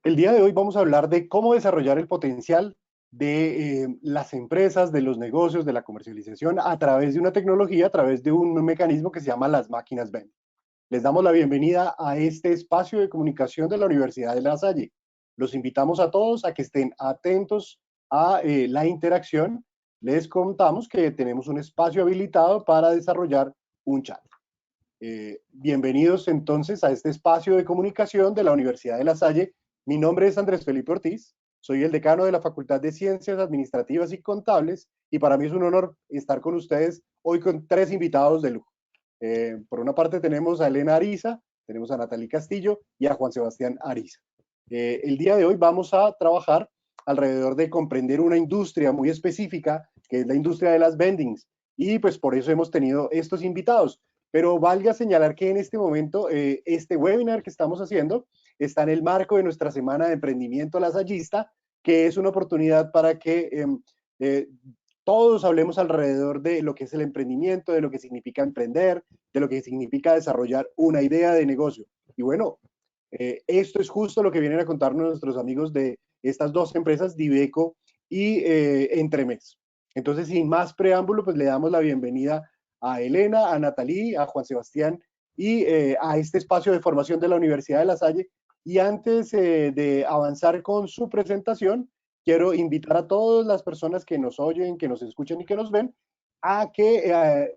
El día de hoy vamos a hablar de cómo desarrollar el potencial de las empresas, de los negocios, de la comercialización a través de una tecnología, a través de un mecanismo que se llama las máquinas vending. Les damos la bienvenida a este espacio de comunicación de la Universidad de La Salle. Los invitamos a todos a que estén atentos a la interacción. Les contamos que tenemos un espacio habilitado para desarrollar un chat. Bienvenidos entonces a este espacio de comunicación de la Universidad de La Salle. Mi nombre es Andrés Felipe Ortiz, soy el decano de la Facultad de Ciencias Administrativas y Contables y para mí es un honor estar con ustedes hoy con tres invitados de lujo. Por una parte tenemos a Elena Ariza, tenemos a Natalie Castillo y a Juan Sebastián Ariza. El día de hoy vamos a trabajar alrededor de comprender una industria muy específica que es la industria de las vendings y pues por eso hemos tenido estos invitados. Pero valga señalar que en este momento, este webinar que estamos haciendo está en el marco de nuestra Semana de Emprendimiento Lasallista, que es una oportunidad para que todos hablemos alrededor de lo que es el emprendimiento, de lo que significa emprender, de lo que significa desarrollar una idea de negocio. Y bueno, esto es justo lo que vienen a contarnos nuestros amigos de estas dos empresas, Diveco y Entremex. Entonces, sin más preámbulo, pues le damos la bienvenida a Elena, a Natalie, a Juan Sebastián y a este espacio de formación de la Universidad de La Salle. Y antes de avanzar con su presentación, quiero invitar a todas las personas que nos oyen, que nos escuchan y que nos ven a que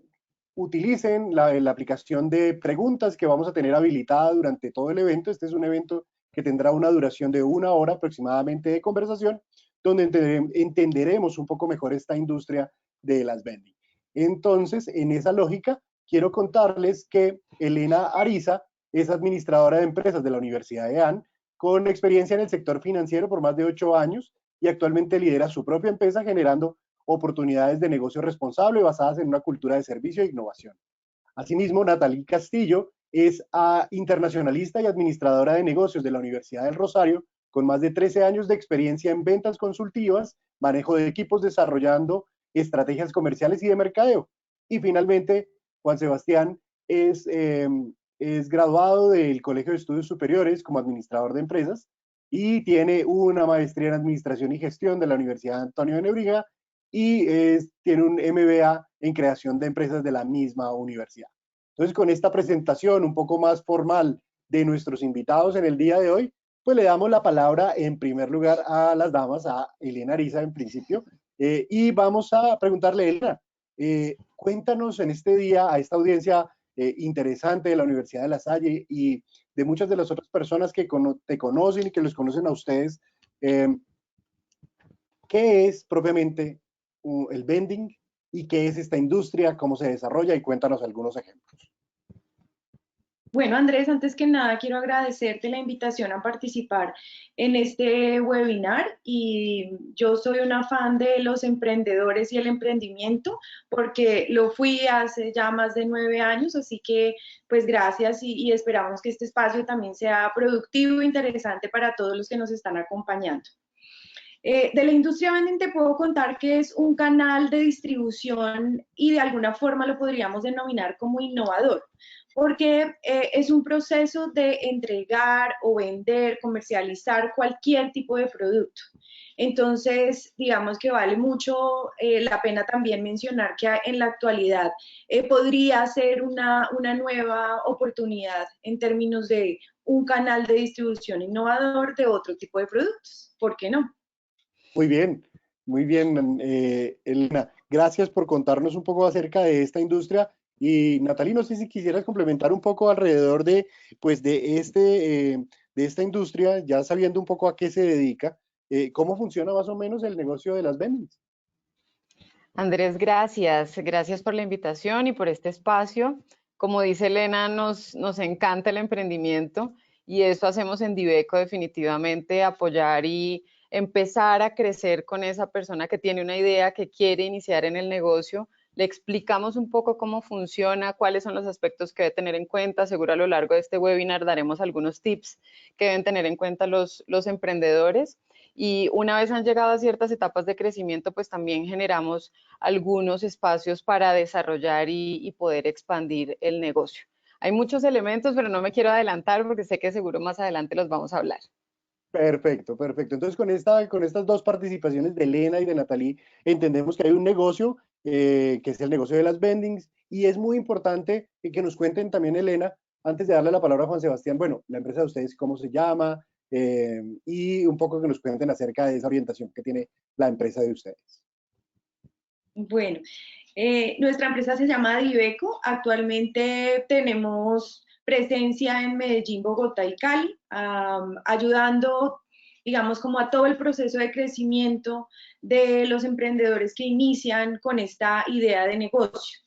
utilicen la aplicación de preguntas que vamos a tener habilitada durante todo el evento. Este es un evento que tendrá una duración de 1 hora aproximadamente de conversación, donde entenderemos un poco mejor esta industria de las vending. Entonces, en esa lógica, quiero contarles que Elena Ariza es administradora de empresas de la Universidad de AN, con experiencia en el sector financiero por más de 8 años y actualmente lidera su propia empresa generando oportunidades de negocio responsable basadas en una cultura de servicio e innovación. Asimismo, Natalie Castillo es internacionalista y administradora de negocios de la Universidad del Rosario, con más de 13 años de experiencia en ventas consultivas, manejo de equipos desarrollando estrategias comerciales y de mercadeo. Y finalmente, Juan Sebastián es graduado del Colegio de Estudios Superiores como administrador de empresas y tiene una maestría en Administración y Gestión de la Universidad Antonio de Nebrija y tiene un MBA en creación de empresas de la misma universidad. Entonces, con esta presentación un poco más formal de nuestros invitados en el día de hoy, pues le damos la palabra en primer lugar a las damas, a Elena Ariza en principio, y vamos a preguntarle, Elena, cuéntanos en este día a esta audiencia interesante de la Universidad de La Salle y de muchas de las otras personas que te conocen y que los conocen a ustedes, eh, ¿qué es propiamente el vending y qué es esta industria, cómo se desarrolla? Y cuéntanos algunos ejemplos. Bueno, Andrés, antes que nada quiero agradecerte la invitación a participar en este webinar y yo soy una fan de los emprendedores y el emprendimiento porque lo fui hace ya más de 9 años, así que pues gracias y esperamos que este espacio también sea productivo e interesante para todos los que nos están acompañando. De la industria vending te puedo contar que es un canal de distribución y de alguna forma lo podríamos denominar como innovador, porque es un proceso de entregar o vender, comercializar cualquier tipo de producto. Entonces, digamos que vale mucho la pena también mencionar que en la actualidad podría ser una nueva oportunidad en términos de un canal de distribución innovador de otro tipo de productos. ¿Por qué no? Muy bien, Elena. Gracias por contarnos un poco acerca de esta industria. Y Natalie, no sé si quisieras complementar un poco alrededor de, pues, de esta industria, ya sabiendo un poco a qué se dedica, cómo funciona más o menos el negocio de las vendings. Andrés, gracias. Gracias por la invitación y por este espacio. Como dice Elena, nos encanta el emprendimiento y eso hacemos en Diveco definitivamente, apoyar y empezar a crecer con esa persona que tiene una idea, que quiere iniciar en el negocio. Le explicamos un poco cómo funciona, cuáles son los aspectos que debe tener en cuenta. Seguro a lo largo de este webinar daremos algunos tips que deben tener en cuenta los emprendedores. Y una vez han llegado a ciertas etapas de crecimiento, pues también generamos algunos espacios para desarrollar y poder expandir el negocio. Hay muchos elementos, pero no me quiero adelantar porque sé que seguro más adelante los vamos a hablar. Perfecto, perfecto. Entonces, con estas dos participaciones de Elena y de Natalie, entendemos que hay un negocio, que es el negocio de las vendings, y es muy importante que nos cuenten también, Elena, antes de darle la palabra a Juan Sebastián, bueno, la empresa de ustedes, cómo se llama, y un poco que nos cuenten acerca de esa orientación que tiene la empresa de ustedes. Bueno, nuestra empresa se llama Diveco. Actualmente tenemos presencia en Medellín, Bogotá y Cali, ayudando, digamos, como a todo el proceso de crecimiento de los emprendedores que inician con esta idea de negocio.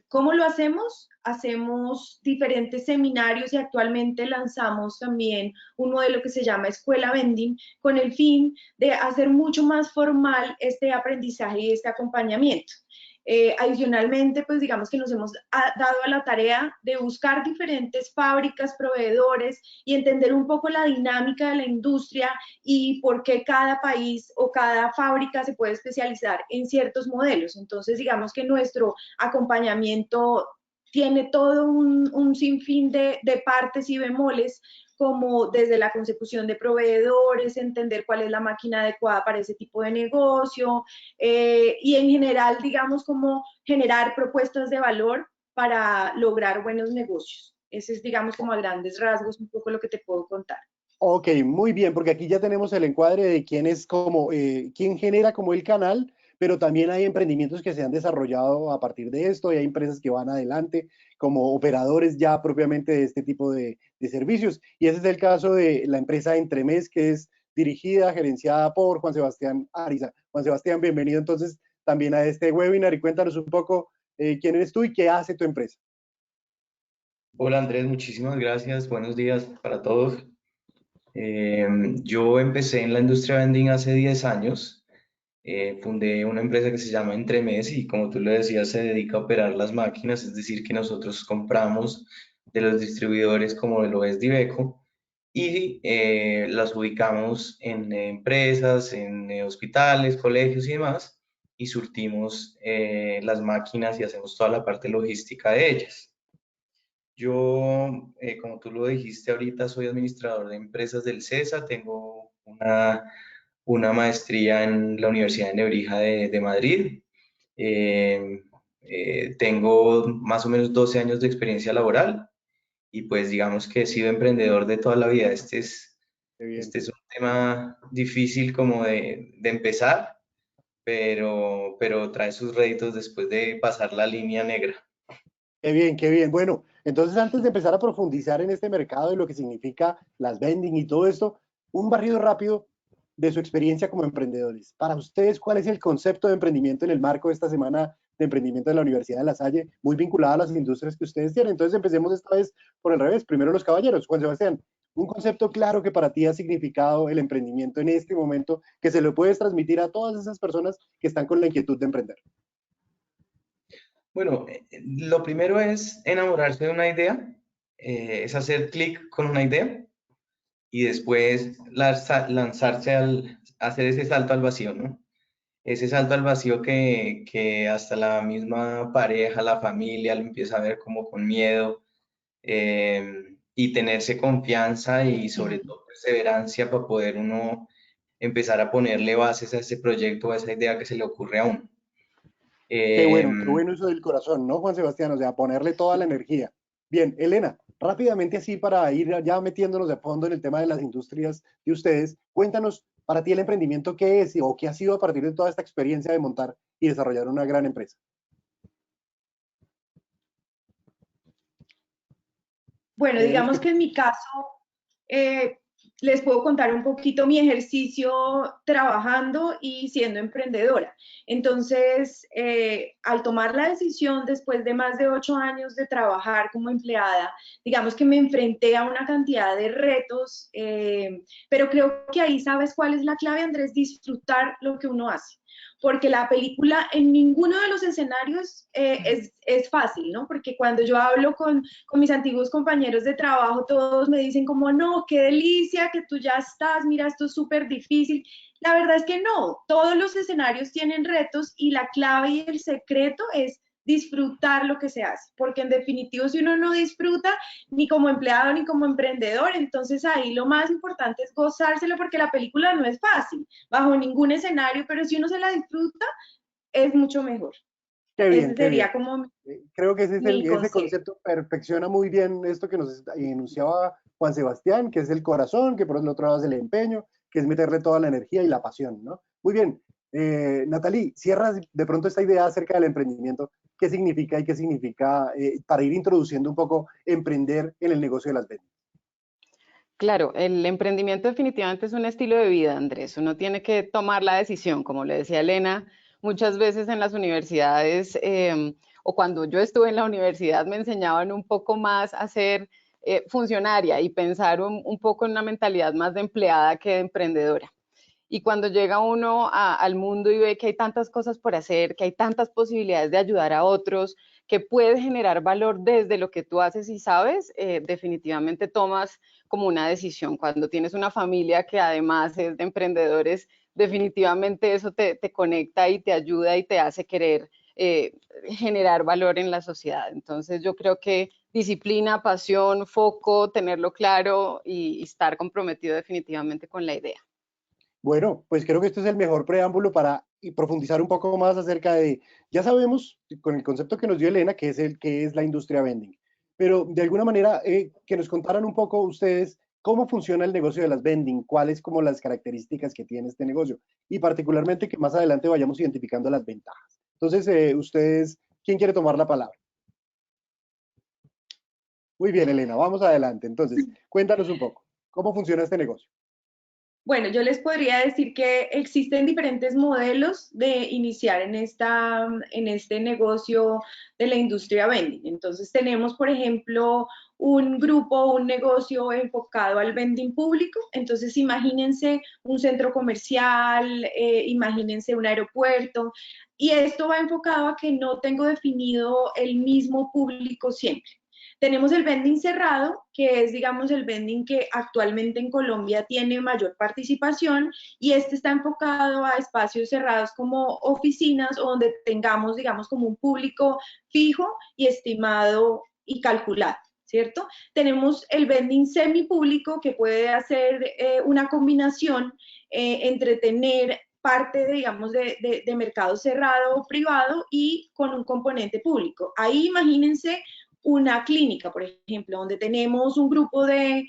¿Cómo lo hacemos? Hacemos diferentes seminarios y actualmente lanzamos también un modelo que se llama Escuela Vending con el fin de hacer mucho más formal este aprendizaje y este acompañamiento. Adicionalmente, pues digamos que nos hemos dado a la tarea de buscar diferentes fábricas, proveedores y entender un poco la dinámica de la industria y por qué cada país o cada fábrica se puede especializar en ciertos modelos. Entonces, digamos que nuestro acompañamiento tiene todo un sinfín de partes y bemoles, como desde la consecución de proveedores, entender cuál es la máquina adecuada para ese tipo de negocio, y en general, digamos, como generar propuestas de valor para lograr buenos negocios. Ese es, digamos, como a grandes rasgos un poco lo que te puedo contar. Ok, muy bien, porque aquí ya tenemos el encuadre de quién es como, quién genera como el canal, pero también hay emprendimientos que se han desarrollado a partir de esto y hay empresas que van adelante como operadores ya propiamente de este tipo de servicios. Y ese es el caso de la empresa Entremés, que es dirigida, gerenciada por Juan Sebastián Ariza. Juan Sebastián, bienvenido entonces también a este webinar y cuéntanos un poco quién eres tú y qué hace tu empresa. Hola Andrés, muchísimas gracias. Buenos días para todos. Yo empecé en la industria vending hace 10 años. Fundé una empresa que se llama Entremes y como tú lo decías, se dedica a operar las máquinas, es decir, que nosotros compramos de los distribuidores como lo es Diveco y las ubicamos en empresas, en hospitales, colegios y demás y surtimos las máquinas y hacemos toda la parte logística de ellas. Yo, como tú lo dijiste ahorita, soy administrador de empresas del CESA, tengo una maestría en la Universidad de Nebrija de Madrid. Eh, Tengo más o menos 12 años de experiencia laboral y pues digamos que he sido emprendedor de toda la vida. Qué bien. Este es un tema difícil como de empezar, pero trae sus réditos después de pasar la línea negra. Qué bien, qué bien. Bueno, entonces antes de empezar a profundizar en este mercado y lo que significa las vending y todo esto, un barrido rápido de su experiencia como emprendedores. Para ustedes, ¿cuál es el concepto de emprendimiento en el marco de esta semana de emprendimiento de la Universidad de La Salle, muy vinculada a las industrias que ustedes tienen? Entonces empecemos esta vez por el revés. Primero los caballeros. Juan Sebastián, un concepto claro que para ti ha significado el emprendimiento en este momento, que se lo puedes transmitir a todas esas personas que están con la inquietud de emprender. Bueno, lo primero es enamorarse de una idea, es hacer clic con una idea y después lanzarse hacer ese salto al vacío, ¿no? Ese salto al vacío que hasta la misma pareja, la familia lo empieza a ver como con miedo, y tenerse confianza y sobre todo perseverancia para poder uno empezar a ponerle bases a ese proyecto, a esa idea que se le ocurre a uno. Qué bueno eso del corazón, ¿no, Juan Sebastián? O sea, ponerle toda la energía. Bien, Elena, rápidamente así para ir ya metiéndonos de fondo en el tema de las industrias de ustedes, cuéntanos para ti el emprendimiento qué es o qué ha sido a partir de toda esta experiencia de montar y desarrollar una gran empresa. Bueno, Queremos digamos que que en mi caso, eh, les puedo contar un poquito mi ejercicio trabajando y siendo emprendedora. Entonces, al tomar la decisión después de más de 8 años de trabajar como empleada, digamos que me enfrenté a una cantidad de retos, pero creo que ahí sabes cuál es la clave, Andrés, disfrutar lo que uno hace. Porque la película en ninguno de los escenarios es fácil, ¿no? Porque cuando yo hablo con mis antiguos compañeros de trabajo, todos me dicen como, no, qué delicia, que tú ya estás, mira, esto es súper difícil. La verdad es que no, todos los escenarios tienen retos y la clave y el secreto es disfrutar lo que se hace, porque en definitivo si uno no disfruta ni como empleado ni como emprendedor, entonces ahí lo más importante es gozárselo, porque la película no es fácil, bajo ningún escenario, pero si uno se la disfruta, es mucho mejor. Qué bien, Ese qué bien. sería como Creo que mi ese consejo. concepto perfecciona muy bien esto que nos enunciaba Juan Sebastián, que es el corazón, que por el otro lado es el empeño, que es meterle toda la energía y la pasión, ¿no? Muy bien. Natalie, cierras de pronto esta idea acerca del emprendimiento. ¿Qué significa y qué significa para ir introduciendo un poco emprender en el negocio de las ventas? Claro, el emprendimiento definitivamente es un estilo de vida, Andrés. Uno tiene que tomar la decisión, como le decía Elena, muchas veces en las universidades o cuando yo estuve en la universidad me enseñaban un poco más a ser funcionaria y pensar un poco en una mentalidad más de empleada que de emprendedora. Y cuando llega uno al mundo y ve que hay tantas cosas por hacer, que hay tantas posibilidades de ayudar a otros, que puedes generar valor desde lo que tú haces y sabes, definitivamente tomas como una decisión. Cuando tienes una familia que además es de emprendedores, definitivamente eso te conecta y te ayuda y te hace querer generar valor en la sociedad. Entonces yo creo que disciplina, pasión, foco, tenerlo claro y estar comprometido definitivamente con la idea. Bueno, pues creo que este es el mejor preámbulo para profundizar un poco más acerca de, ya sabemos con el concepto que nos dio Elena, que es el que es la industria vending, pero de alguna manera que nos contaran un poco ustedes cómo funciona el negocio de las vending, cuáles como las características que tiene este negocio y particularmente que más adelante vayamos identificando las ventajas. Entonces, ustedes, ¿quién quiere tomar la palabra? Muy bien, Elena, vamos adelante. Entonces, cuéntanos un poco, ¿cómo funciona este negocio? Bueno, yo les podría decir que existen diferentes modelos de iniciar en este negocio de la industria vending. Entonces tenemos, por ejemplo, un grupo, un negocio enfocado al vending público. Entonces imagínense un centro comercial, imagínense un aeropuerto. Y esto va enfocado a que no tengo definido el mismo público siempre. Tenemos el vending cerrado, que es, digamos, el vending que actualmente en Colombia tiene mayor participación y este está enfocado a espacios cerrados como oficinas o donde tengamos, digamos, como un público fijo y estimado y calculado. ¿Cierto? Tenemos el vending semipúblico que puede hacer una combinación entre tener parte, digamos, de mercado cerrado o privado y con un componente público. Ahí imagínense una clínica, por ejemplo, donde tenemos un grupo de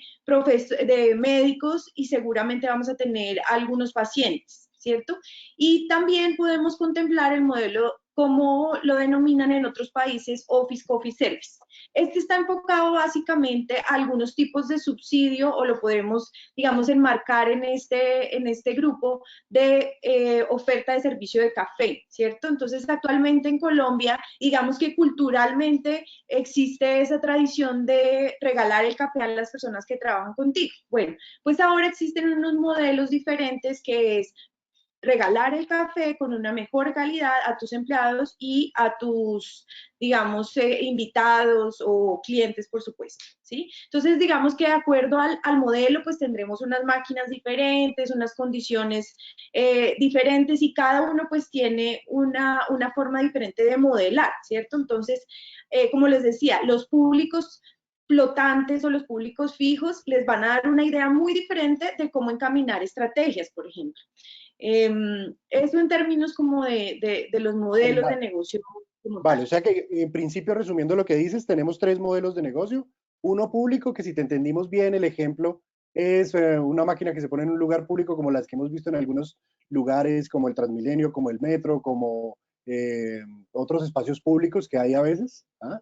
médicos y seguramente vamos a tener algunos pacientes, ¿cierto? Y también podemos contemplar el modelo, como lo denominan en otros países, Office Coffee Service. Este está enfocado básicamente a algunos tipos de subsidio o lo podemos, digamos, enmarcar en este grupo de oferta de servicio de café, ¿cierto? Entonces, actualmente en Colombia, digamos que culturalmente existe esa tradición de regalar el café a las personas que trabajan contigo. Bueno, pues ahora existen unos modelos diferentes que es regalar el café con una mejor calidad a tus empleados y a tus, digamos, invitados o clientes, por supuesto, ¿sí? Entonces, digamos que de acuerdo al modelo, pues tendremos unas máquinas diferentes, unas condiciones diferentes y cada uno pues tiene una forma diferente de modelar, ¿cierto? Entonces, como les decía, los públicos flotantes o los públicos fijos les van a dar una idea muy diferente de cómo encaminar estrategias, por ejemplo. Eso en términos como de los modelos de negocio. Vale, o sea que en principio, resumiendo lo que dices, tenemos tres modelos de negocio. Uno público, que si te entendimos bien, el ejemplo es una máquina que se pone en un lugar público como las que hemos visto en algunos lugares, como el Transmilenio, como el metro, como otros espacios públicos que hay a veces. ¿Ah?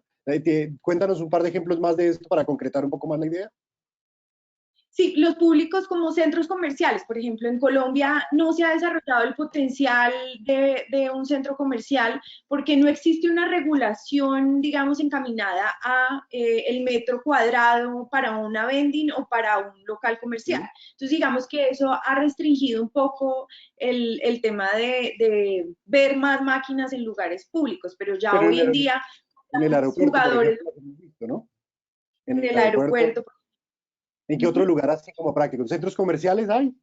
Cuéntanos un par de ejemplos más de esto para concretar un poco más la idea. Sí, los públicos como centros comerciales, por ejemplo, en Colombia no se ha desarrollado el potencial de un centro comercial porque no existe una regulación, digamos, encaminada a el metro cuadrado para una vending o para un local comercial. Entonces, digamos que eso ha restringido un poco el tema de ver más máquinas en lugares públicos, pero ya Pero hoy en día en el los aeropuerto, por jugadores ejemplo, lo hemos visto, ¿no? En en el el aeropuerto. aeropuerto. ¿En qué otro lugar así como práctico? ¿En centros comerciales hay?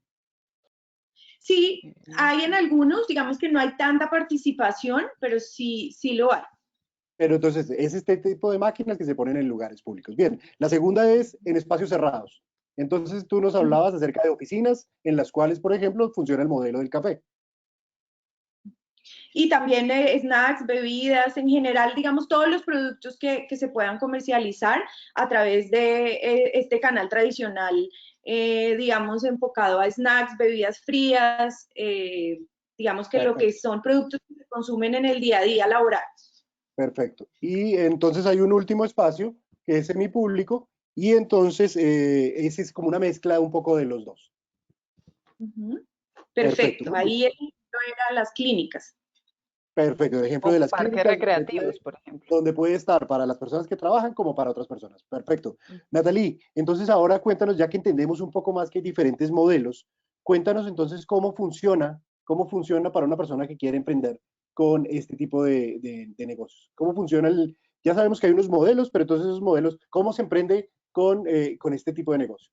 Sí, hay en algunos, digamos que no hay tanta participación, pero sí, sí lo hay. Pero entonces es este tipo de máquinas que se ponen en lugares públicos. Bien, la segunda es en espacios cerrados. Entonces tú nos hablabas acerca de oficinas en las cuales, por ejemplo, funciona el modelo del café. Y también snacks, bebidas, en general, digamos, todos los productos que se puedan comercializar a través de este canal tradicional, digamos, enfocado a snacks, bebidas frías, digamos que lo que Perfecto, son productos que se consumen en el día a día laboral. perfecto. Y entonces hay un último espacio que es semipúblico y entonces ese es como una mezcla un poco de los dos. Ujú. Perfecto, Perfecto, muy bien. ahí el ejemplo era las clínicas. Perfecto. El ejemplo O de las parques clínicas recreativos, por ejemplo. donde puede estar para las personas que trabajan como para otras personas. Perfecto. Natalie, entonces ahora cuéntanos, ya que entendemos un poco más que hay diferentes modelos, cuéntanos entonces cómo funciona para una persona que quiere emprender con este tipo de negocios. ¿Cómo funciona ya sabemos que hay unos modelos, pero entonces esos modelos, ¿cómo se emprende con este tipo de negocio?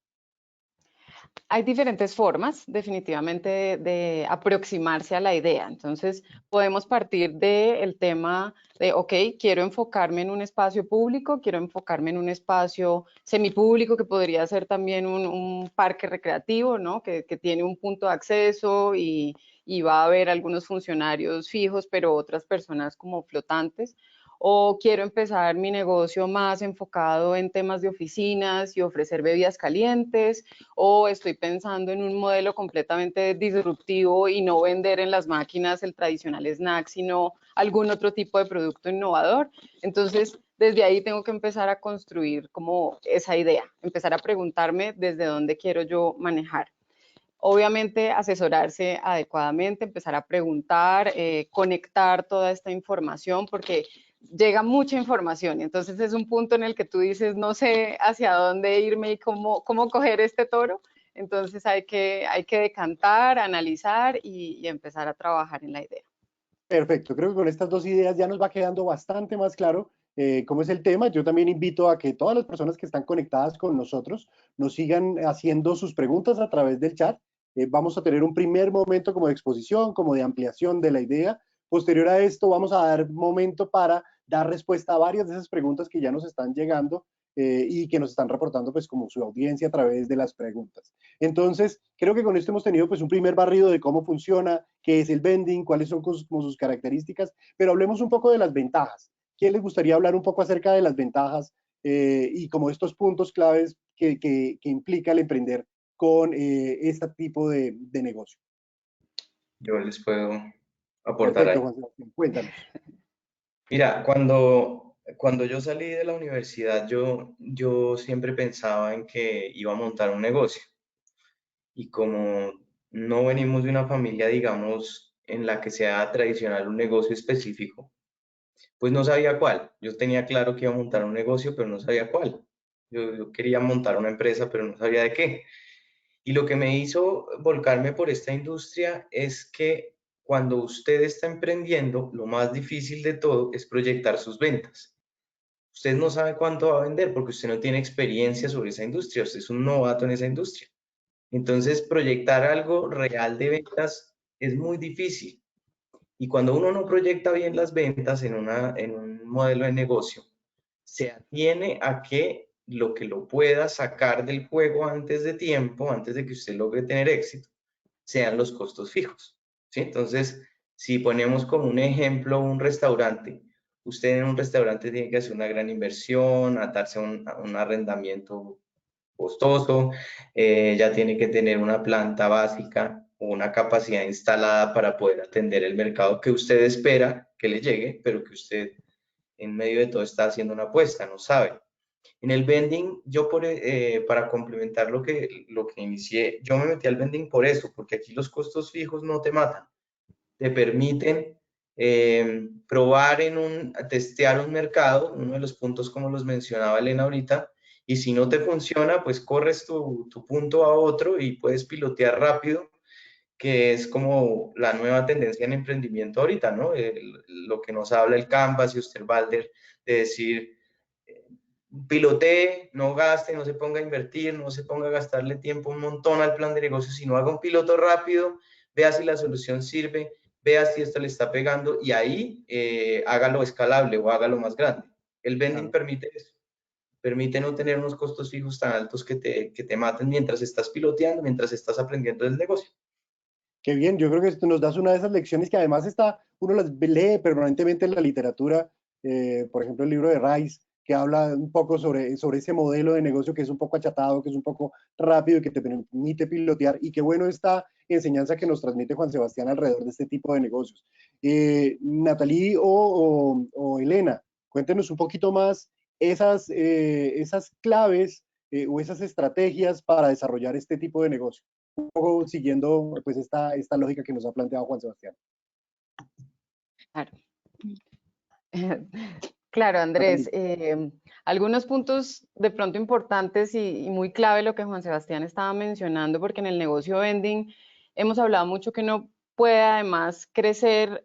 Hay diferentes formas, definitivamente, de aproximarse a la idea. Entonces, podemos partir del tema de, ok, quiero enfocarme en un espacio público, quiero enfocarme en un espacio semipúblico, que podría ser también un parque recreativo, ¿no? Que tiene un punto de acceso y va a haber algunos funcionarios fijos, pero otras personas como flotantes. O quiero empezar mi negocio más enfocado en temas de oficinas y ofrecer bebidas calientes, o estoy pensando en un modelo completamente disruptivo y no vender en las máquinas el tradicional snack, sino algún otro tipo de producto innovador. Entonces, desde ahí tengo que empezar a construir como esa idea, empezar a preguntarme desde dónde quiero yo manejar. Obviamente, asesorarse adecuadamente, empezar a preguntar, conectar toda esta información, porque llega mucha información y entonces es un punto en el que tú dices, no sé hacia dónde irme y cómo coger este toro. Entonces hay que decantar, analizar y empezar a trabajar en la idea. Perfecto, creo que con estas dos ideas ya nos va quedando bastante más claro cómo es el tema. Yo también invito a que todas las personas que están conectadas con nosotros nos sigan haciendo sus preguntas a través del chat. Vamos a tener un primer momento como de exposición, como de ampliación de la idea. Posterior a esto, vamos a dar momento para dar respuesta a varias de esas preguntas que ya nos están llegando y que nos están reportando pues como su audiencia a través de las preguntas. Entonces, creo que con esto hemos tenido pues un primer barrido de cómo funciona, qué es el vending, cuáles son como sus características, pero hablemos un poco de las ventajas. ¿Quién les gustaría hablar un poco acerca de las ventajas y como estos puntos claves que implica el emprender con este tipo de negocio? Yo les puedo aportar Perfecto, ahí. Juan Sebastián, cuéntanos. Mira, cuando yo salí de la universidad, yo siempre pensaba en que iba a montar un negocio. Y como no venimos de una familia, digamos, en la que sea tradicional un negocio específico, pues no sabía cuál. Yo tenía claro que iba a montar un negocio, pero no sabía cuál. Yo quería montar una empresa, pero no sabía de qué. Y lo que me hizo volcarme por esta industria es que cuando usted está emprendiendo, lo más difícil de todo es proyectar sus ventas. Usted no sabe cuánto va a vender porque usted no tiene experiencia sobre esa industria, usted es un novato en esa industria. Entonces, proyectar algo real de ventas es muy difícil. Y cuando uno no proyecta bien las ventas en un modelo de negocio, se atiene a que lo pueda sacar del juego antes de tiempo, antes de que usted logre tener éxito, sean los costos fijos. ¿Sí? Entonces, si ponemos como un ejemplo un restaurante, usted en un restaurante tiene que hacer una gran inversión, atarse a un arrendamiento costoso, ya tiene que tener una planta básica o una capacidad instalada para poder atender el mercado que usted espera que le llegue, pero que usted en medio de todo está haciendo una apuesta, no sabe. En el vending, para complementar lo que inicié, yo me metí al vending por eso, porque aquí los costos fijos no te matan, te permiten probar testear un mercado, uno de los puntos como los mencionaba Elena ahorita, y si no te funciona, pues corres tu punto a otro y puedes pilotear rápido, que es como la nueva tendencia en emprendimiento ahorita, ¿no? Lo que nos habla el Canvas y Osterwalder de decir, pilotee, no gaste, no se ponga a invertir, no se ponga a gastarle tiempo un montón al plan de negocio, sino haga un piloto rápido, vea si la solución sirve vea si esto le está pegando y ahí hágalo escalable o hágalo más grande. El vending permite eso, permite no tener unos costos fijos tan altos que te maten mientras estás piloteando, mientras estás aprendiendo del negocio. Qué bien, yo creo que esto nos das una de esas lecciones que además uno las lee permanentemente en la literatura, por ejemplo el libro de Rice, que habla un poco sobre ese modelo de negocio que es un poco achatado, que es un poco rápido y que te permite pilotear, y qué bueno esta enseñanza que nos transmite Juan Sebastián alrededor de este tipo de negocios. Natalie o Elena, cuéntenos un poquito más esas claves o esas estrategias para desarrollar este tipo de negocio, un poco siguiendo pues esta lógica que nos ha planteado Juan Sebastián. Claro. Claro, Andrés, algunos puntos de pronto importantes y muy clave lo que Juan Sebastián estaba mencionando, porque en el negocio vending hemos hablado mucho que no puede además crecer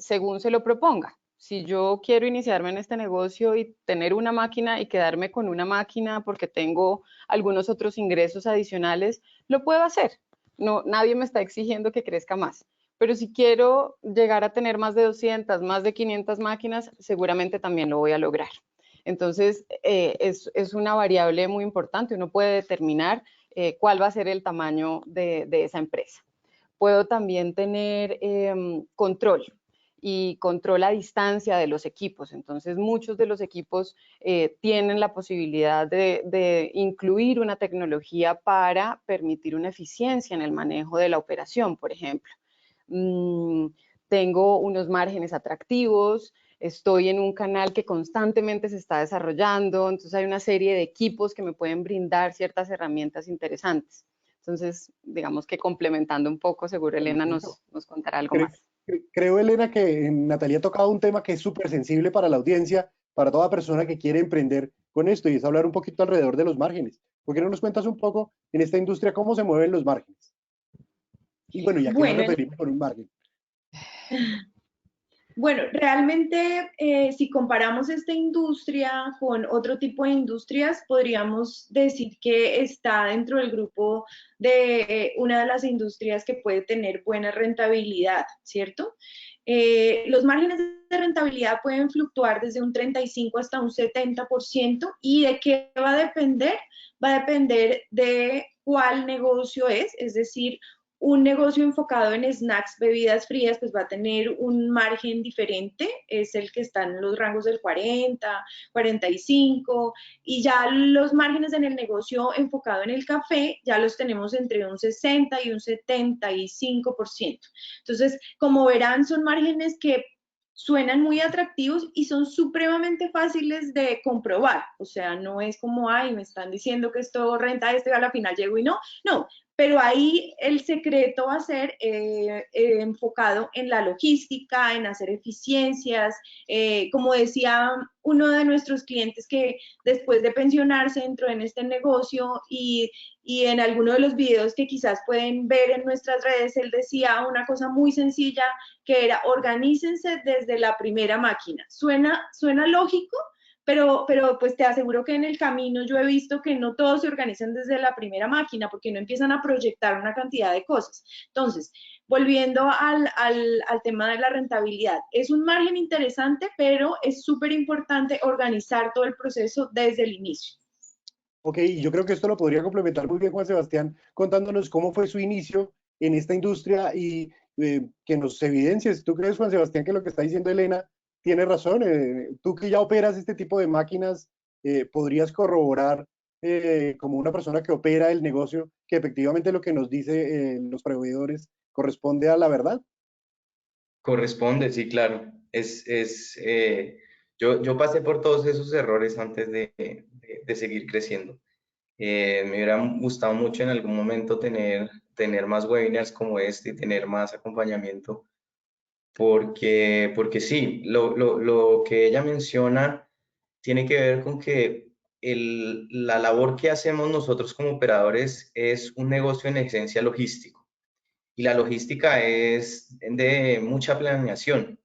según se lo proponga. Si yo quiero iniciarme en este negocio y tener una máquina y quedarme con una máquina porque tengo algunos otros ingresos adicionales, lo puedo hacer. No, nadie me está exigiendo que crezca más. Pero si quiero llegar a tener más de 200, más de 500 máquinas, seguramente también lo voy a lograr. Entonces, es una variable muy importante. Uno puede determinar cuál va a ser el tamaño de esa empresa. Puedo también tener control y control a distancia de los equipos. Entonces, muchos de los equipos tienen la posibilidad de incluir una tecnología para permitir una eficiencia en el manejo de la operación, por ejemplo. Tengo unos márgenes atractivos, estoy en un canal que constantemente se está desarrollando, entonces hay una serie de equipos que me pueden brindar ciertas herramientas interesantes. Entonces, digamos que complementando un poco, seguro Elena nos contará algo más. Creo, Elena, que Natalia ha tocado un tema que es súper sensible para la audiencia, para toda persona que quiere emprender con esto, y es hablar un poquito alrededor de los márgenes. ¿Por qué no nos cuentas un poco en esta industria cómo se mueven los márgenes? Y bueno, ¿y a qué nos referimos con un margen? Bueno, realmente si comparamos esta industria con otro tipo de industrias, podríamos decir que está dentro del grupo de una de las industrias que puede tener buena rentabilidad, ¿cierto? Los márgenes de rentabilidad pueden fluctuar desde un 35 hasta un 70%. ¿Y de qué va a depender? Va a depender de cuál negocio es decir, un negocio enfocado en snacks, bebidas frías, pues va a tener un margen diferente, es el que está en los rangos del 40, 45, y ya los márgenes en el negocio enfocado en el café, ya los tenemos entre un 60 y un 75%. Entonces, como verán, son márgenes que suenan muy atractivos y son supremamente fáciles de comprobar. O sea, no es como, ay, me están diciendo que esto renta esto y a la final llego y no. No, pero ahí el secreto va a ser enfocado en la logística, en hacer eficiencias. Como decía uno de nuestros clientes que después de pensionarse entró en este negocio y en alguno de los videos que quizás pueden ver en nuestras redes, él decía una cosa muy sencilla que era organícense desde la primera máquina. Suena lógico, pero pues te aseguro que en el camino yo he visto que no todos se organizan desde la primera máquina porque no empiezan a proyectar una cantidad de cosas. Entonces, volviendo al tema de la rentabilidad, es un margen interesante, pero es súper importante organizar todo el proceso desde el inicio. Ok, y yo creo que esto lo podría complementar muy bien Juan Sebastián contándonos cómo fue su inicio en esta industria y que nos evidencies. ¿Tú crees, Juan Sebastián, que lo que está diciendo Elena tiene razón? Tú que ya operas este tipo de máquinas, ¿podrías corroborar como una persona que opera el negocio que efectivamente lo que nos dice los proveedores corresponde a la verdad? Corresponde, sí, claro. Yo pasé por todos esos errores antes de seguir creciendo. Me hubiera gustado mucho en algún momento tener más webinars como este y tener más acompañamiento, porque sí, lo que ella menciona tiene que ver con que la labor que hacemos nosotros como operadores es un negocio en esencia logístico. Y la logística es de mucha planeación.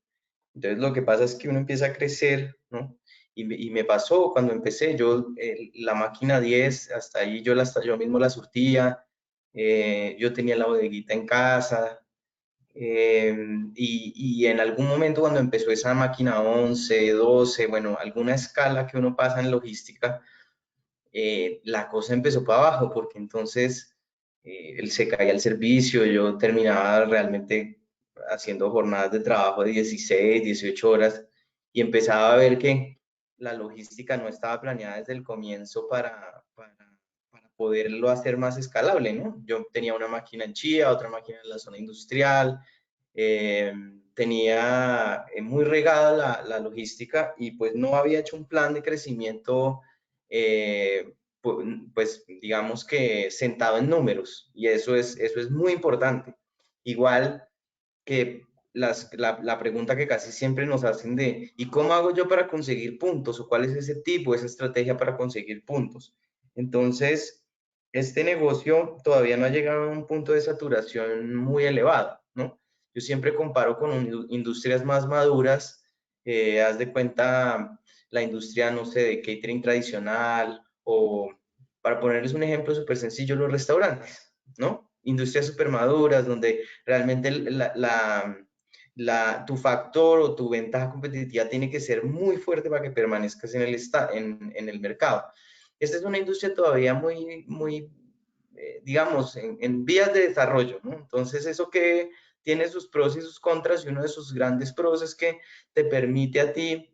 Entonces lo que pasa es que uno empieza a crecer, ¿no? Y me pasó cuando empecé, la máquina 10, hasta ahí yo mismo la surtía, yo tenía la bodeguita en casa, y en algún momento cuando empezó esa máquina 11, 12, bueno, alguna escala que uno pasa en logística, la cosa empezó para abajo, porque entonces él se caía el servicio, yo terminaba realmente haciendo jornadas de trabajo de 16, 18 horas y empezaba a ver que la logística no estaba planeada desde el comienzo para poderlo hacer más escalable, ¿no? Yo tenía una máquina en Chía, otra máquina en la zona industrial, tenía muy regada la logística y pues no había hecho un plan de crecimiento, pues digamos que sentado en números, y eso es muy importante. Igual que la pregunta que casi siempre nos hacen de ¿y cómo hago yo para conseguir puntos? ¿O cuál es ese tipo, esa estrategia para conseguir puntos? Entonces, este negocio todavía no ha llegado a un punto de saturación muy elevado, ¿no? Yo siempre comparo con industrias más maduras, haz de cuenta la industria, no sé, de catering tradicional, o para ponerles un ejemplo súper sencillo, los restaurantes, ¿no? Industrias súper maduras donde realmente tu factor o tu ventaja competitiva tiene que ser muy fuerte para que permanezcas en el mercado. Esta es una industria todavía muy digamos, en vías de desarrollo, ¿no? Entonces, eso que tiene sus pros y sus contras, y uno de sus grandes pros es que te permite a ti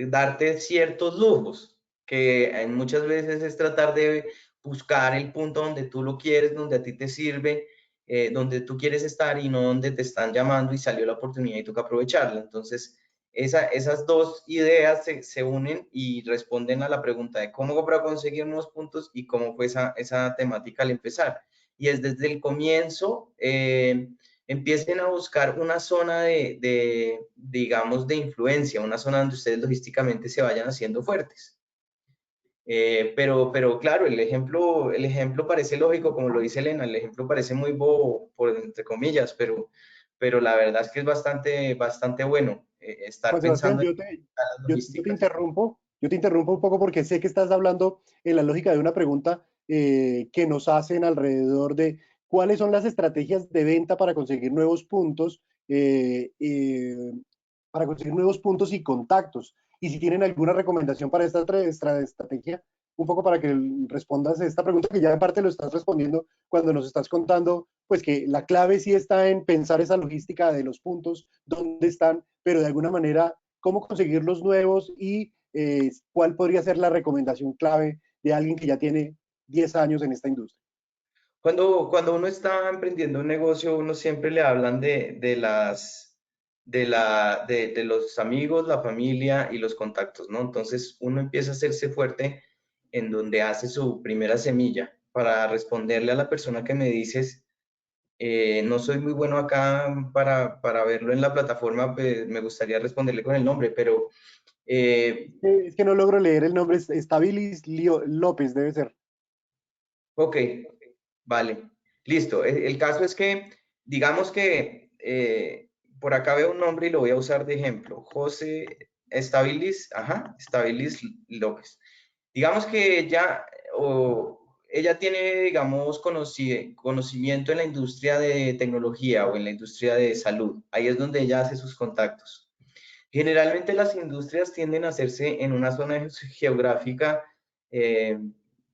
darte ciertos lujos, que muchas veces es tratar de buscar el punto donde tú lo quieres, donde a ti te sirve, donde tú quieres estar y no donde te están llamando y salió la oportunidad y toca aprovecharla. Entonces, esas dos ideas se unen y responden a la pregunta de cómo para conseguir nuevos puntos y cómo fue esa temática al empezar. Y es desde el comienzo, empiecen a buscar una zona digamos, de influencia, una zona donde ustedes logísticamente se vayan haciendo fuertes. Pero claro, el ejemplo parece lógico, como lo dice Elena, el ejemplo parece muy bobo, entre comillas, pero la verdad es que es bastante bueno estar Juan Sebastián, pensando en las logísticas. yo te interrumpo un poco porque sé que estás hablando en la lógica de una pregunta que nos hacen alrededor de cuáles son las estrategias de venta para conseguir nuevos puntos y contactos. Y si tienen alguna recomendación para esta estrategia, un poco para que respondas a esta pregunta que ya en parte lo estás respondiendo cuando nos estás contando, pues que la clave sí está en pensar esa logística de los puntos, dónde están, pero de alguna manera cómo conseguir los nuevos y cuál podría ser la recomendación clave de alguien que ya tiene 10 años en esta industria. Cuando uno está emprendiendo un negocio, uno siempre le hablan de los amigos, la familia y los contactos, ¿no? Entonces uno empieza a hacerse fuerte en donde hace su primera semilla para responderle a la persona que me dices, no soy muy bueno acá para verlo en la plataforma, pues me gustaría responderle con el nombre, pero Es que no logro leer el nombre, Stabilis López debe ser. ok, vale, listo. El caso es que, digamos que por acá veo un nombre y lo voy a usar de ejemplo. José Stabilis, ajá, Stabilis López. Digamos que ella tiene, digamos, conocimiento en la industria de tecnología o en la industria de salud. Ahí es donde ella hace sus contactos. Generalmente las industrias tienden a hacerse en una zona geográfica eh,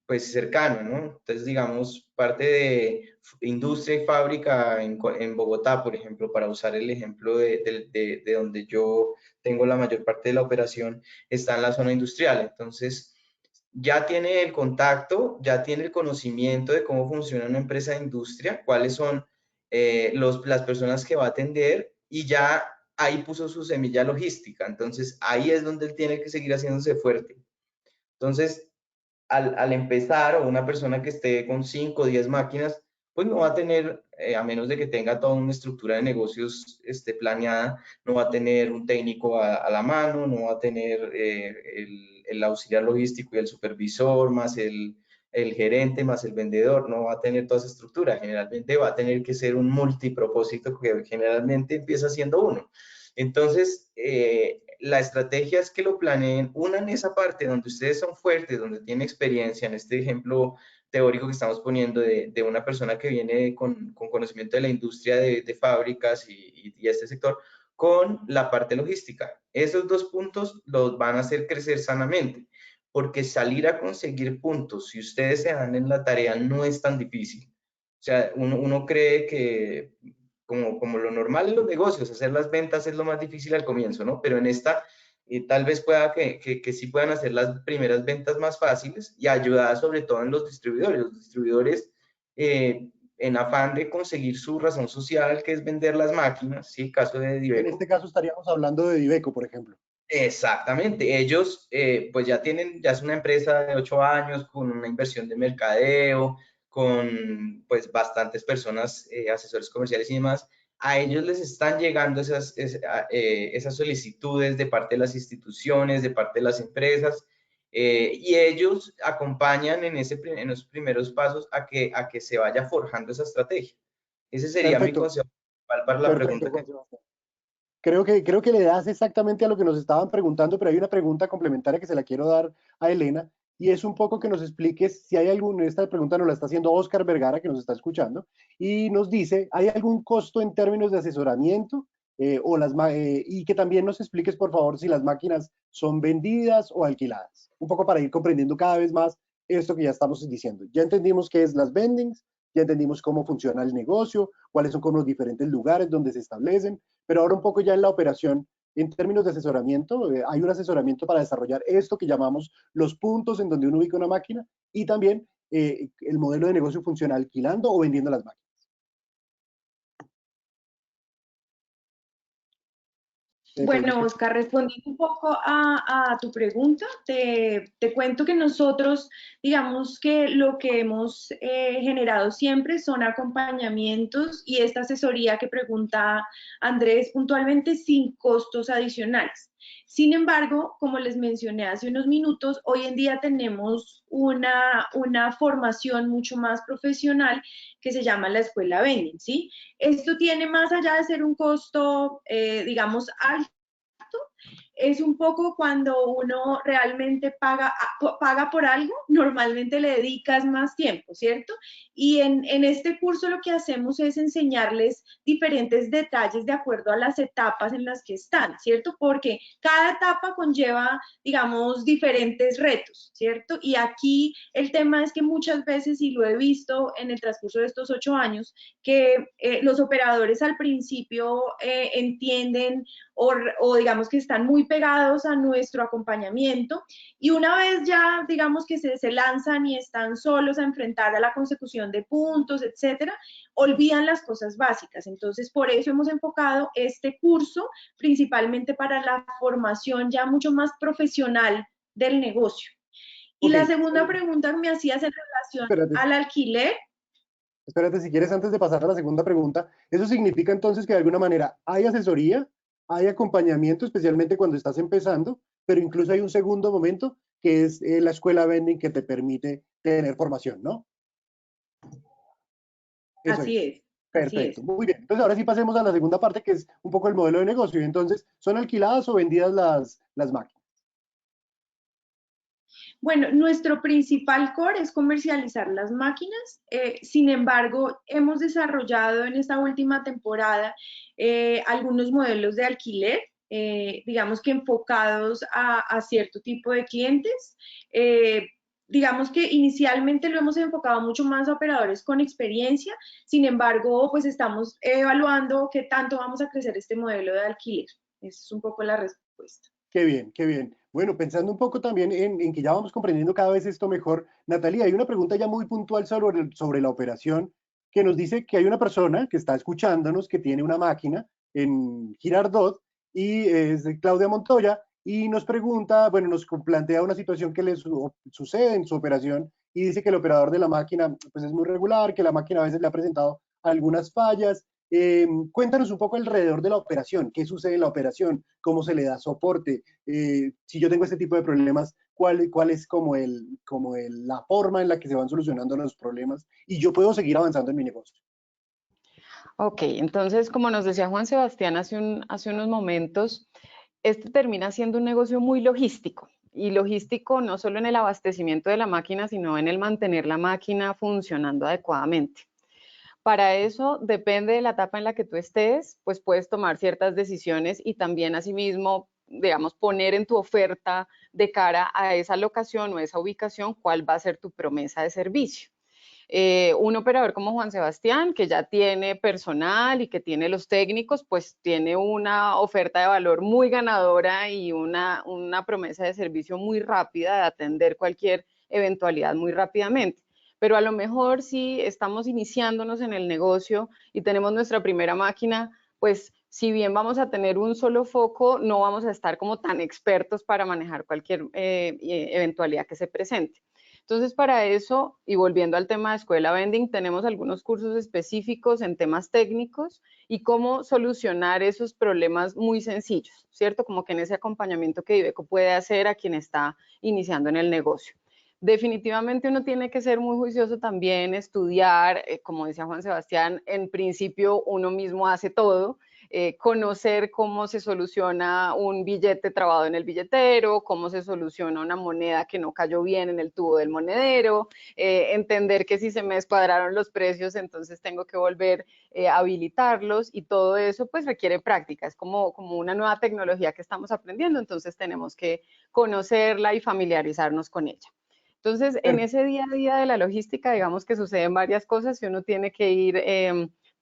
pues cercana, ¿no? Entonces, digamos, parte de industria y fábrica en Bogotá, por ejemplo, para usar el ejemplo de donde yo tengo la mayor parte de la operación, está en la zona industrial. Entonces, ya tiene el contacto, ya tiene el conocimiento de cómo funciona una empresa de industria, cuáles son las personas que va a atender, y ya ahí puso su semilla logística. Entonces, ahí es donde él tiene que seguir haciéndose fuerte. Entonces, al empezar, o una persona que esté con 5 o 10 máquinas, pues no va a tener, a menos de que tenga toda una estructura de negocios planeada, no va a tener un técnico a la mano, no va a tener el auxiliar logístico y el supervisor, más el gerente, más el vendedor, no va a tener toda esa estructura. Generalmente va a tener que ser un multipropósito que generalmente empieza siendo uno. Entonces, la estrategia es que lo planeen, unan esa parte donde ustedes son fuertes, donde tienen experiencia. En este ejemplo, teórico que estamos poniendo de una persona que viene con conocimiento de la industria de fábricas y este sector, con la parte logística. Esos dos puntos los van a hacer crecer sanamente, porque salir a conseguir puntos, si ustedes se dan en la tarea, no es tan difícil. O sea, uno cree que, como lo normal en los negocios, hacer las ventas es lo más difícil al comienzo, ¿no? Pero en esta, tal vez pueda que sí puedan hacer las primeras ventas más fáciles y ayudar sobre todo en los distribuidores. Los distribuidores, en afán de conseguir su razón social, que es vender las máquinas, ¿sí? Caso de En Diveco. este caso estaríamos hablando de Diveco, por ejemplo. Exactamente, ellos pues ya es una empresa de 8 años con una inversión de mercadeo, con pues bastantes personas, asesores comerciales y demás. A ellos les están llegando esas solicitudes de parte de las instituciones, de parte de las empresas, y ellos acompañan en en los primeros pasos a que se vaya forjando esa estrategia. Ese sería mi Perfecto, consejo principal para la perfecto, pregunta que... Juan Sebastián. Creo que le das exactamente a lo que nos estaban preguntando, pero hay una pregunta complementaria que se la quiero dar a Elena, y es un poco que nos expliques si hay algún, esta pregunta nos la está haciendo Oscar Vergara, que nos está escuchando, y nos dice, ¿hay algún costo en términos de asesoramiento? Y que también nos expliques, por favor, si las máquinas son vendidas o alquiladas. Un poco para ir comprendiendo cada vez más esto que ya estamos diciendo. Ya entendimos qué es las vendings, ya entendimos cómo funciona el negocio, cuáles son como los diferentes lugares donde se establecen, pero ahora un poco ya en la operación, en términos de asesoramiento, hay un asesoramiento para desarrollar esto que llamamos los puntos en donde uno ubica una máquina y también el modelo de negocio funciona alquilando o vendiendo las máquinas. Bueno, Oscar, respondiendo un poco a tu pregunta, te cuento que nosotros, digamos que lo que hemos generado siempre son acompañamientos y esta asesoría que pregunta Andrés puntualmente sin costos adicionales. Sin embargo, como les mencioné hace unos minutos, hoy en día tenemos una formación mucho más profesional que se llama la Escuela Vending, ¿sí? Esto tiene más allá de ser un costo, digamos, alto, es un poco cuando uno realmente paga por algo, normalmente le dedicas más tiempo, ¿cierto? Y en este curso lo que hacemos es enseñarles diferentes detalles de acuerdo a las etapas en las que están, ¿cierto? Porque cada etapa conlleva, digamos, diferentes retos, ¿cierto? Y aquí el tema es que muchas veces, y lo he visto en el transcurso de estos 8 años, que los operadores al principio entienden o digamos que están muy pegados a nuestro acompañamiento y una vez ya digamos que se lanzan y están solos a enfrentar a la consecución de puntos, etcétera, olvidan las cosas básicas. Entonces, por eso hemos enfocado este curso principalmente para la formación ya mucho más profesional del negocio. Y Ok, la segunda pregunta que me hacías en relación espérate, al alquiler. espérate, si quieres, antes de pasar a la segunda pregunta, ¿eso significa entonces que de alguna manera hay asesoría, hay acompañamiento, especialmente cuando estás empezando, pero incluso hay un segundo momento que es la escuela vending que te permite tener formación, ¿no? Eso Así es. es, así Perfecto, es. muy bien. Entonces ahora sí pasemos a la segunda parte, que es un poco el modelo de negocio. Y entonces, ¿son alquiladas o vendidas las máquinas? Bueno, nuestro principal core es comercializar las máquinas. Sin embargo, hemos desarrollado en esta última temporada algunos modelos de alquiler, digamos que enfocados a cierto tipo de clientes. Digamos que inicialmente lo hemos enfocado mucho más a operadores con experiencia, sin embargo, pues estamos evaluando qué tanto vamos a crecer este modelo de alquiler. Esa es un poco la respuesta. Qué bien, qué bien. Bueno, pensando un poco también en que ya vamos comprendiendo cada vez esto mejor, Natalia, hay una pregunta ya muy puntual sobre la operación que nos dice que hay una persona que está escuchándonos que tiene una máquina en Girardot y es de Claudia Montoya y nos pregunta, bueno, nos plantea una situación que le sucede en su operación y dice que el operador de la máquina pues es muy regular, que la máquina a veces le ha presentado algunas fallas. Cuéntanos un poco alrededor de la operación, qué sucede en la operación, cómo se le da soporte, si yo tengo este tipo de problemas, cuál es la forma en la que se van solucionando los problemas y yo puedo seguir avanzando en mi negocio. Ok, entonces, como nos decía Juan Sebastián hace unos momentos, este termina siendo un negocio muy logístico. y logístico no solo en el abastecimiento de la máquina, sino en el mantener la máquina funcionando adecuadamente. Para eso, depende de la etapa en la que tú estés, pues puedes tomar ciertas decisiones y también asimismo, digamos, poner en tu oferta de cara a esa locación o esa ubicación cuál va a ser tu promesa de servicio. Un operador como Juan Sebastián, que ya tiene personal y que tiene los técnicos, pues tiene una oferta de valor muy ganadora y una promesa de servicio muy rápida, de atender cualquier eventualidad muy rápidamente. Pero a lo mejor si estamos iniciándonos en el negocio y tenemos nuestra primera máquina, pues si bien vamos a tener un solo foco, no vamos a estar como tan expertos para manejar cualquier eventualidad que se presente. Entonces, para eso, y volviendo al tema de Escuela Vending, tenemos algunos cursos específicos en temas técnicos y cómo solucionar esos problemas muy sencillos, ¿cierto? Como que en ese acompañamiento que Iveco puede hacer a quien está iniciando en el negocio. Definitivamente uno tiene que ser muy juicioso también, estudiar, como decía Juan Sebastián, en principio uno mismo hace todo, conocer cómo se soluciona un billete trabado en el billetero, cómo se soluciona una moneda que no cayó bien en el tubo del monedero, entender que si se me descuadraron los precios, entonces tengo que volver a habilitarlos, y todo eso pues requiere práctica, es como una nueva tecnología que estamos aprendiendo, entonces tenemos que conocerla y familiarizarnos con ella. Entonces, en ese día a día de la logística, digamos que suceden varias cosas y uno tiene que ir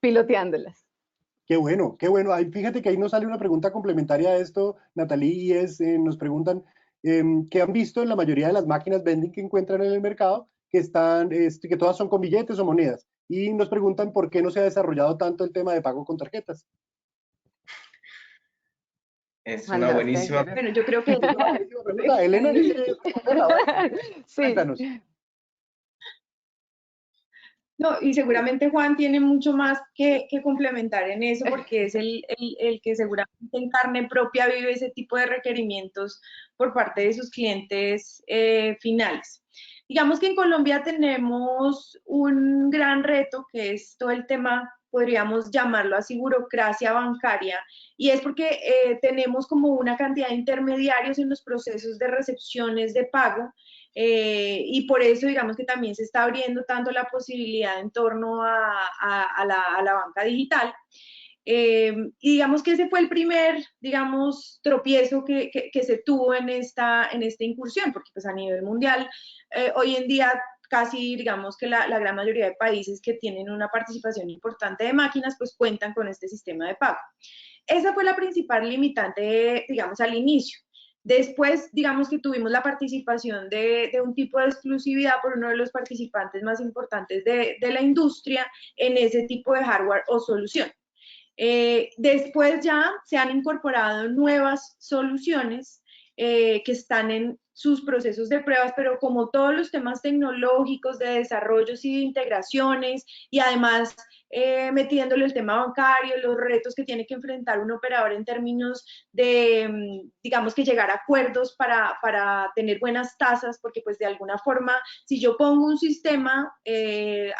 piloteándolas. Qué bueno, qué bueno. Ahí, fíjate que ahí nos sale una pregunta complementaria a esto, Natalie, y es, nos preguntan qué han visto en la mayoría de las máquinas vending que encuentran en el mercado, que están, que todas son con billetes o monedas. Y nos preguntan por qué no se ha desarrollado tanto el tema de pago con tarjetas. Es Juan una Sebastián, buenísima. ¿quieres? Bueno, yo creo que Es una buenísima pregunta. Elena, ¿qué quiere responderla? Sí. Cuéntanos. no, y seguramente Juan tiene mucho más que complementar en eso, porque es el que seguramente en carne propia vive ese tipo de requerimientos por parte de sus clientes finales. Digamos que en Colombia tenemos un gran reto, que es todo el tema, podríamos llamarlo así, burocracia bancaria, y es porque tenemos como una cantidad de intermediarios en los procesos de recepciones de pago, y por eso digamos que también se está abriendo tanto la posibilidad en torno a la banca digital. Y digamos que ese fue el primer, digamos, tropiezo que se tuvo en esta incursión, porque pues a nivel mundial, hoy en día casi, digamos que la gran mayoría de países que tienen una participación importante de máquinas, pues cuentan con este sistema de pago. Esa fue la principal limitante, digamos, al inicio. Después, digamos que tuvimos la participación de un tipo de exclusividad por uno de los participantes más importantes de la industria en ese tipo de hardware o solución. Después ya se han incorporado nuevas soluciones que están en sus procesos de pruebas, pero como todos los temas tecnológicos de desarrollos y de integraciones, y además metiéndole el tema bancario, los retos que tiene que enfrentar un operador en términos de, digamos que llegar a acuerdos para tener buenas tasas, porque pues de alguna forma, si yo pongo un sistema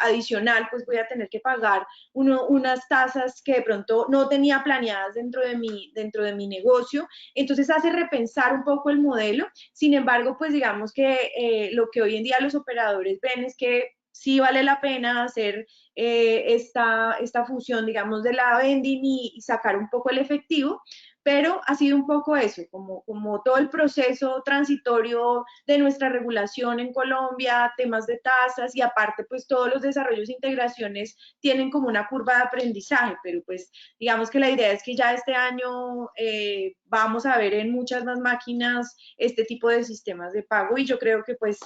adicional, pues voy a tener que pagar unas tasas que de pronto no tenía planeadas dentro de mi negocio, entonces hace repensar un poco el modelo. Sin embargo, pues digamos que lo que hoy en día los operadores ven es que sí vale la pena hacer esta fusión, digamos, de la vending y sacar un poco el efectivo, pero ha sido un poco eso, como todo el proceso transitorio de nuestra regulación en Colombia, temas de tasas, y aparte pues todos los desarrollos e integraciones tienen como una curva de aprendizaje, pero pues digamos que la idea es que ya este año vamos a ver en muchas más máquinas este tipo de sistemas de pago, y yo creo que pues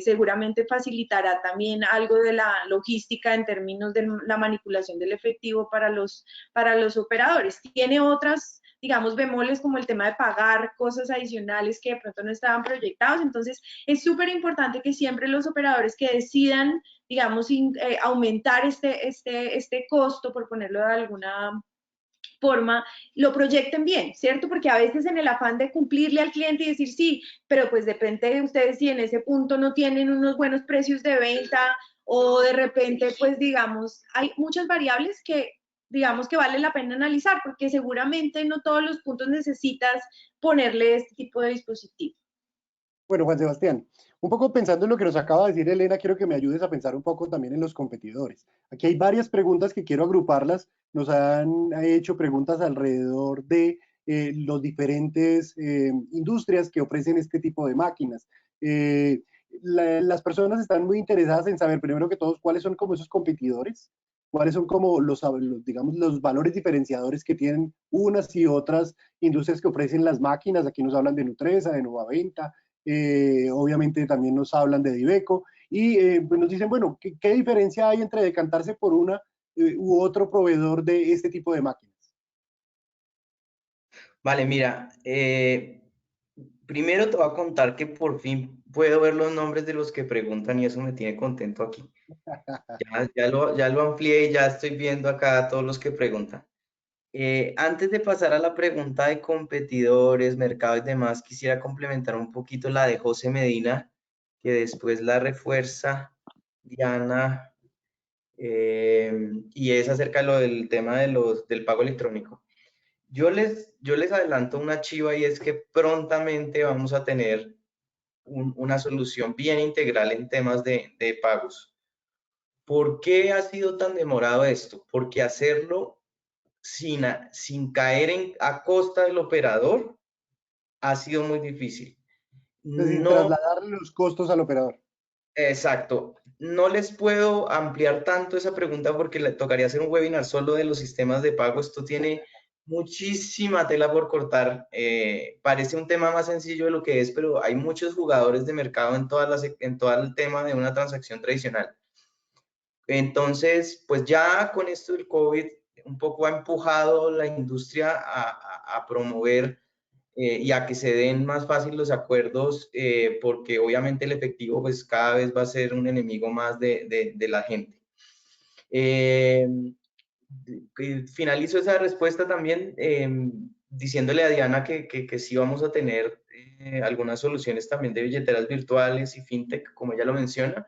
seguramente facilitará también algo de la logística en términos de la manipulación del efectivo para los operadores. Tiene otras, digamos, bemoles como el tema de pagar cosas adicionales que de pronto no estaban proyectados. Entonces, es súper importante que siempre los operadores que decidan, digamos, aumentar este costo, por ponerlo de alguna forma, lo proyecten bien, ¿cierto? Porque a veces en el afán de cumplirle al cliente y decir sí, pero pues depende de ustedes si en ese punto no tienen unos buenos precios de venta, o de repente, pues digamos, hay muchas variables que digamos que vale la pena analizar, porque seguramente no todos los puntos necesitas ponerle este tipo de dispositivo. Bueno, Juan Sebastián, un poco pensando en lo que nos acaba de decir Elena, quiero que me ayudes a pensar un poco también en los competidores. Aquí hay varias preguntas que quiero agruparlas. Nos han hecho preguntas alrededor de los diferentes industrias que ofrecen este tipo de máquinas. Las personas están muy interesadas en saber, primero que todos, cuáles son como esos competidores, cuáles son como digamos, los valores diferenciadores que tienen unas y otras industrias que ofrecen las máquinas. Aquí nos hablan de Nutresa, de Nuaventa, obviamente también nos hablan de Diveco y pues nos dicen, bueno, ¿qué diferencia hay entre decantarse por una u otro proveedor de este tipo de máquinas? Vale, mira, primero te voy a contar que por fin puedo ver los nombres de los que preguntan y eso me tiene contento aquí. Ya lo amplié y ya estoy viendo acá a todos los que preguntan. Antes de pasar a la pregunta de competidores, mercado y demás, quisiera complementar un poquito la de José Medina, que después la refuerza Diana, y es acerca de lo del tema de del pago electrónico. Yo les adelanto una chiva y es que prontamente vamos a tener una solución bien integral en temas de pagos. ¿Por qué ha sido tan demorado esto? Porque hacerlo sin caer a costa del operador ha sido muy difícil. Es decir, No, trasladarle los costos al operador. exacto. No les puedo ampliar tanto esa pregunta porque le tocaría hacer un webinar solo de los sistemas de pago. Esto tiene muchísima tela por cortar. Parece un tema más sencillo de lo que es, pero hay muchos jugadores de mercado en todo el tema de una transacción tradicional. Entonces, pues ya con esto del COVID, un poco ha empujado la industria a promover y a que se den más fácil los acuerdos, porque obviamente el efectivo pues cada vez va a ser un enemigo más de la gente. Eh, Finalizo esa respuesta también diciéndole a Diana que sí vamos a tener algunas soluciones también de billeteras virtuales y fintech, como ella lo menciona.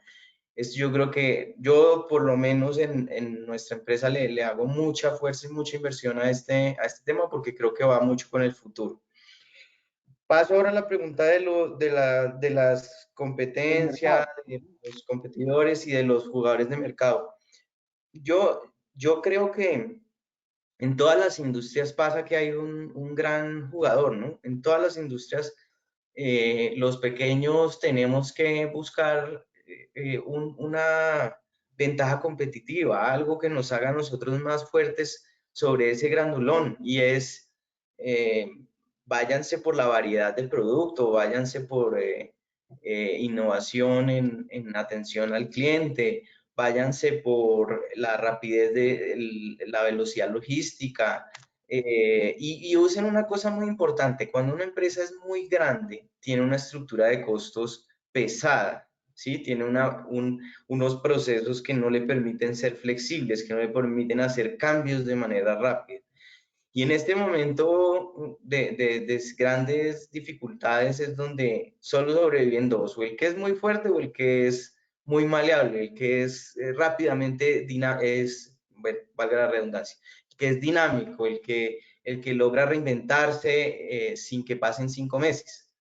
Yo creo que yo, por lo menos en nuestra empresa, le hago mucha fuerza y mucha inversión a este tema porque creo que va mucho con el futuro. Paso ahora a la pregunta de las Del competencias, mercado. de los competidores y de los jugadores de mercado. Yo creo que en todas las industrias pasa que hay un gran jugador, ¿no? En todas las industrias, los pequeños tenemos que buscar una ventaja competitiva, algo que nos haga a nosotros más fuertes sobre ese grandulón y es eh, váyanse por la variedad del producto, váyanse por innovación en atención al cliente, váyanse por la rapidez de la velocidad logística y usen una cosa muy importante, cuando una empresa es muy grande, tiene una estructura de costos pesada, ¿sí? Tiene unos procesos que no le permiten ser flexibles, que no le permiten hacer cambios de manera rápida. Y en este momento de grandes dificultades es donde solo sobreviven dos, o el que es muy fuerte o el que es muy maleable, el que es rápidamente, bueno, valga la redundancia, el que es dinámico, el que logra reinventarse sin que pasen 5 meses.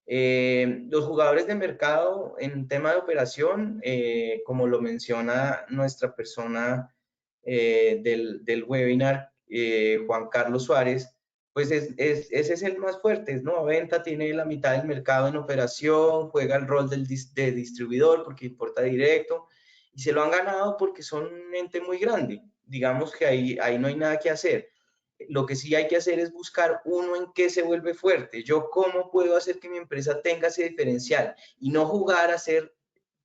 Los jugadores de mercado en tema de operación, como lo menciona nuestra persona del webinar, Juan Carlos Suárez, pues ese es el más fuerte, ¿no? Venta tiene la mitad del mercado en operación, juega el rol de distribuidor porque importa directo y se lo han ganado porque son un ente muy grande. Digamos que ahí no hay nada que hacer. Lo que sí hay que hacer es buscar uno en qué se vuelve fuerte. Yo cómo puedo hacer que mi empresa tenga ese diferencial y no jugar a hacer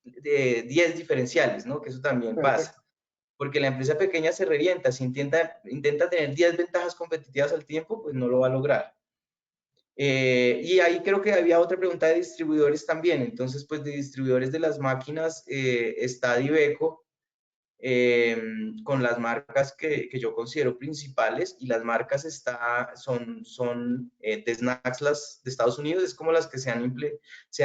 10 diferenciales, ¿no? Que eso también Perfecto. pasa. Porque la empresa pequeña se revienta. Si intenta tener 10 ventajas competitivas al tiempo, pues no lo va a lograr. Y ahí creo que había otra pregunta de distribuidores también. Entonces, pues de distribuidores de las máquinas está Diveco, con las marcas que yo considero principales y las marcas son de snacks las de Estados Unidos, es como las que se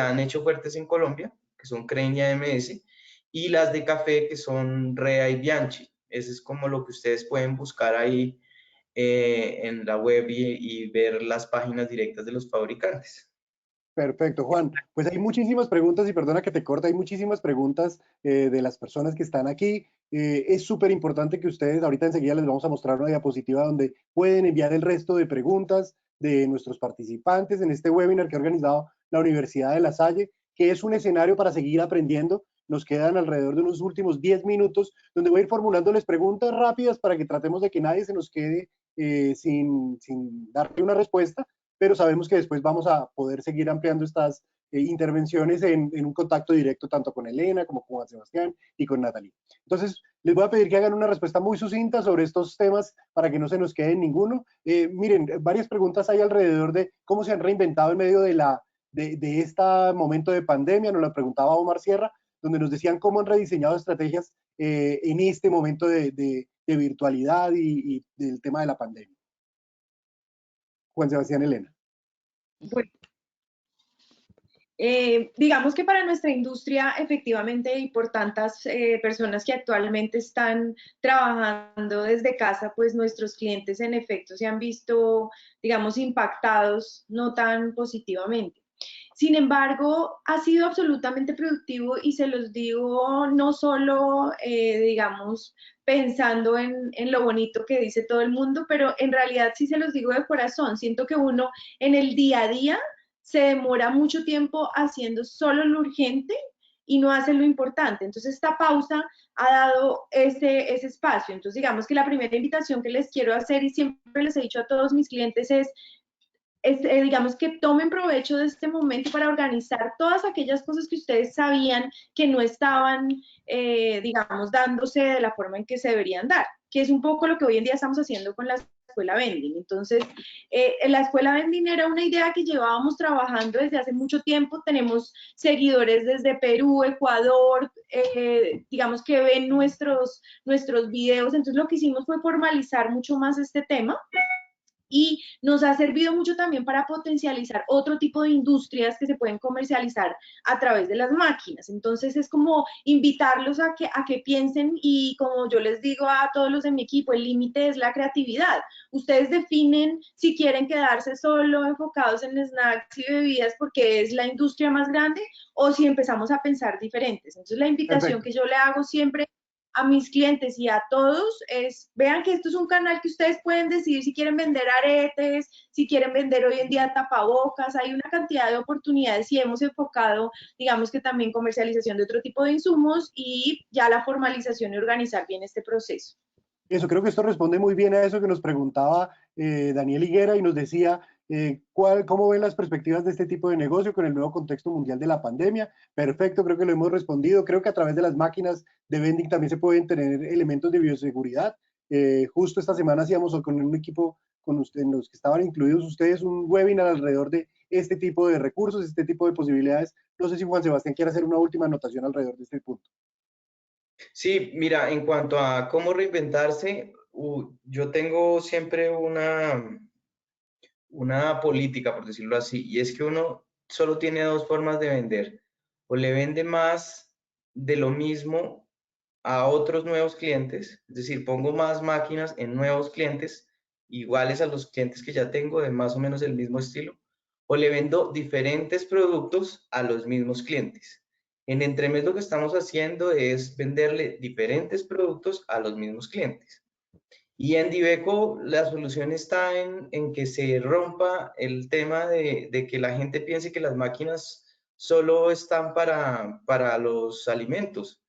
han hecho fuertes en Colombia, que son Crane y AMS, y las de café que son Rea y Bianchi. Ese es como lo que ustedes pueden buscar ahí en la web y ver las páginas directas de los fabricantes. Perfecto, Juan. Pues hay muchísimas preguntas y perdona que te corte, hay muchísimas preguntas de las personas que están aquí. Es súper importante que ustedes, ahorita enseguida les vamos a mostrar una diapositiva donde pueden enviar el resto de preguntas de nuestros participantes en este webinar que ha organizado la Universidad de La Salle, que es un escenario para seguir aprendiendo. Nos quedan alrededor de unos últimos 10 minutos donde voy a ir formulándoles preguntas rápidas para que tratemos de que nadie se nos quede sin darle una respuesta, pero sabemos que después vamos a poder seguir ampliando estas intervenciones en un contacto directo tanto con Elena como con Juan Sebastián y con Natalie. Entonces, les voy a pedir que hagan una respuesta muy sucinta sobre estos temas para que no se nos quede ninguno. Miren, varias preguntas hay alrededor de cómo se han reinventado en medio de este momento de pandemia. Nos la preguntaba Omar Sierra, donde nos decían cómo han rediseñado estrategias en este momento de virtualidad y del tema de la pandemia. Juan Sebastián, Elena. Bueno, digamos que para nuestra industria, efectivamente, y por tantas personas que actualmente están trabajando desde casa, pues nuestros clientes en efecto se han visto, digamos, impactados no tan positivamente. Sin embargo, ha sido absolutamente productivo y se los digo no solo, digamos, pensando en lo bonito que dice todo el mundo, pero en realidad sí se los digo de corazón. Siento que uno en el día a día se demora mucho tiempo haciendo solo lo urgente y no hace lo importante. Entonces, esta pausa ha dado ese espacio. Entonces, digamos que la primera invitación que les quiero hacer y siempre les he dicho a todos mis clientes es digamos que tomen provecho de este momento para organizar todas aquellas cosas que ustedes sabían que no estaban, digamos, dándose de la forma en que se deberían dar, que es un poco lo que hoy en día estamos haciendo con la escuela vending. Entonces, la escuela vending era una idea que llevábamos trabajando desde hace mucho tiempo. Tenemos seguidores desde Perú, Ecuador, digamos que ven nuestros videos. Entonces, lo que hicimos fue formalizar mucho más este tema y nos ha servido mucho también para potencializar otro tipo de industrias que se pueden comercializar a través de las máquinas. Entonces es como invitarlos a que piensen y como yo les digo a todos los de mi equipo, el límite es la creatividad. Ustedes definen si quieren quedarse solo enfocados en snacks y bebidas porque es la industria más grande o si empezamos a pensar diferentes. Entonces la invitación que yo le hago siempre a mis clientes y a todos es, vean que esto es un canal que ustedes pueden decidir si quieren vender aretes, si quieren vender hoy en día tapabocas, hay una cantidad de oportunidades y hemos enfocado, digamos que también comercialización de otro tipo de insumos y ya la formalización y organizar bien este proceso. Eso, creo que esto responde muy bien a eso que nos preguntaba Daniel Higuera y nos decía cómo ven las perspectivas de este tipo de negocio con el nuevo contexto mundial de la pandemia. Perfecto, creo que lo hemos respondido. Creo que a través de las máquinas de vending también se pueden tener elementos de bioseguridad. Justo esta semana hacíamos con un equipo con usted, en los que estaban incluidos ustedes un webinar alrededor de este tipo de recursos, este tipo de posibilidades. No sé si Juan Sebastián quiere hacer una última anotación alrededor de este punto. Sí, mira, en cuanto a cómo reinventarse, yo tengo siempre una política, por decirlo así, y es que uno solo tiene dos formas de vender. O le vende más de lo mismo a otros nuevos clientes, es decir, pongo más máquinas en nuevos clientes iguales a los clientes que ya tengo de más o menos el mismo estilo, o le vendo diferentes productos a los mismos clientes. En Entremés lo que estamos haciendo es venderle diferentes productos a los mismos clientes. Y en Diveco la solución está en que se rompa el tema de que la gente piense que las máquinas solo están para los alimentos.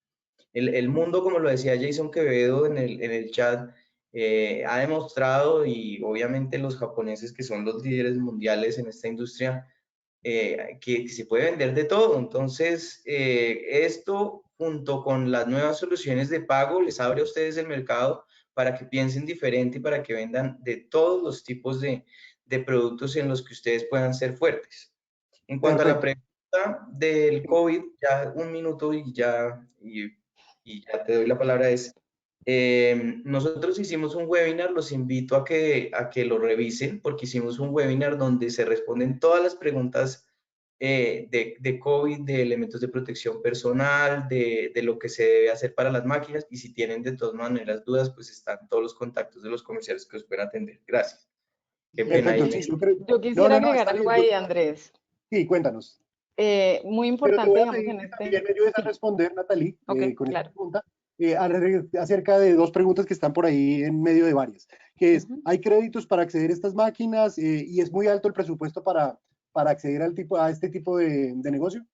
El mundo, como lo decía Jason Quevedo en el chat, ha demostrado, y obviamente los japoneses que son los líderes mundiales en esta industria, que se puede vender de todo. Entonces, esto junto con las nuevas soluciones de pago les abre a ustedes el mercado para que piensen diferente y para que vendan de todos los tipos de productos en los que ustedes puedan ser fuertes. En cuanto a la pregunta del COVID, ya un minuto y ya te doy la palabra, nosotros hicimos un webinar, los invito a que lo revisen, porque hicimos un webinar donde se responden todas las preguntas de COVID, de elementos de protección personal, de lo que se debe hacer para las máquinas, y si tienen de todas maneras dudas, pues están todos los contactos de los comerciales que os pueden atender. Gracias. Qué pena ahí. Yo quisiera agregar algo ahí, Andrés. Sí, cuéntanos. Muy Pero te importante, voy a digamos, pedir en que este. también me ayudes a Sí, responder, Natalie, ok, con esta claro. pregunta, acerca de dos preguntas que están por ahí en medio de varias, que es, Ujú. ¿hay créditos para acceder a estas máquinas y es muy alto el presupuesto para acceder a este tipo de negocio?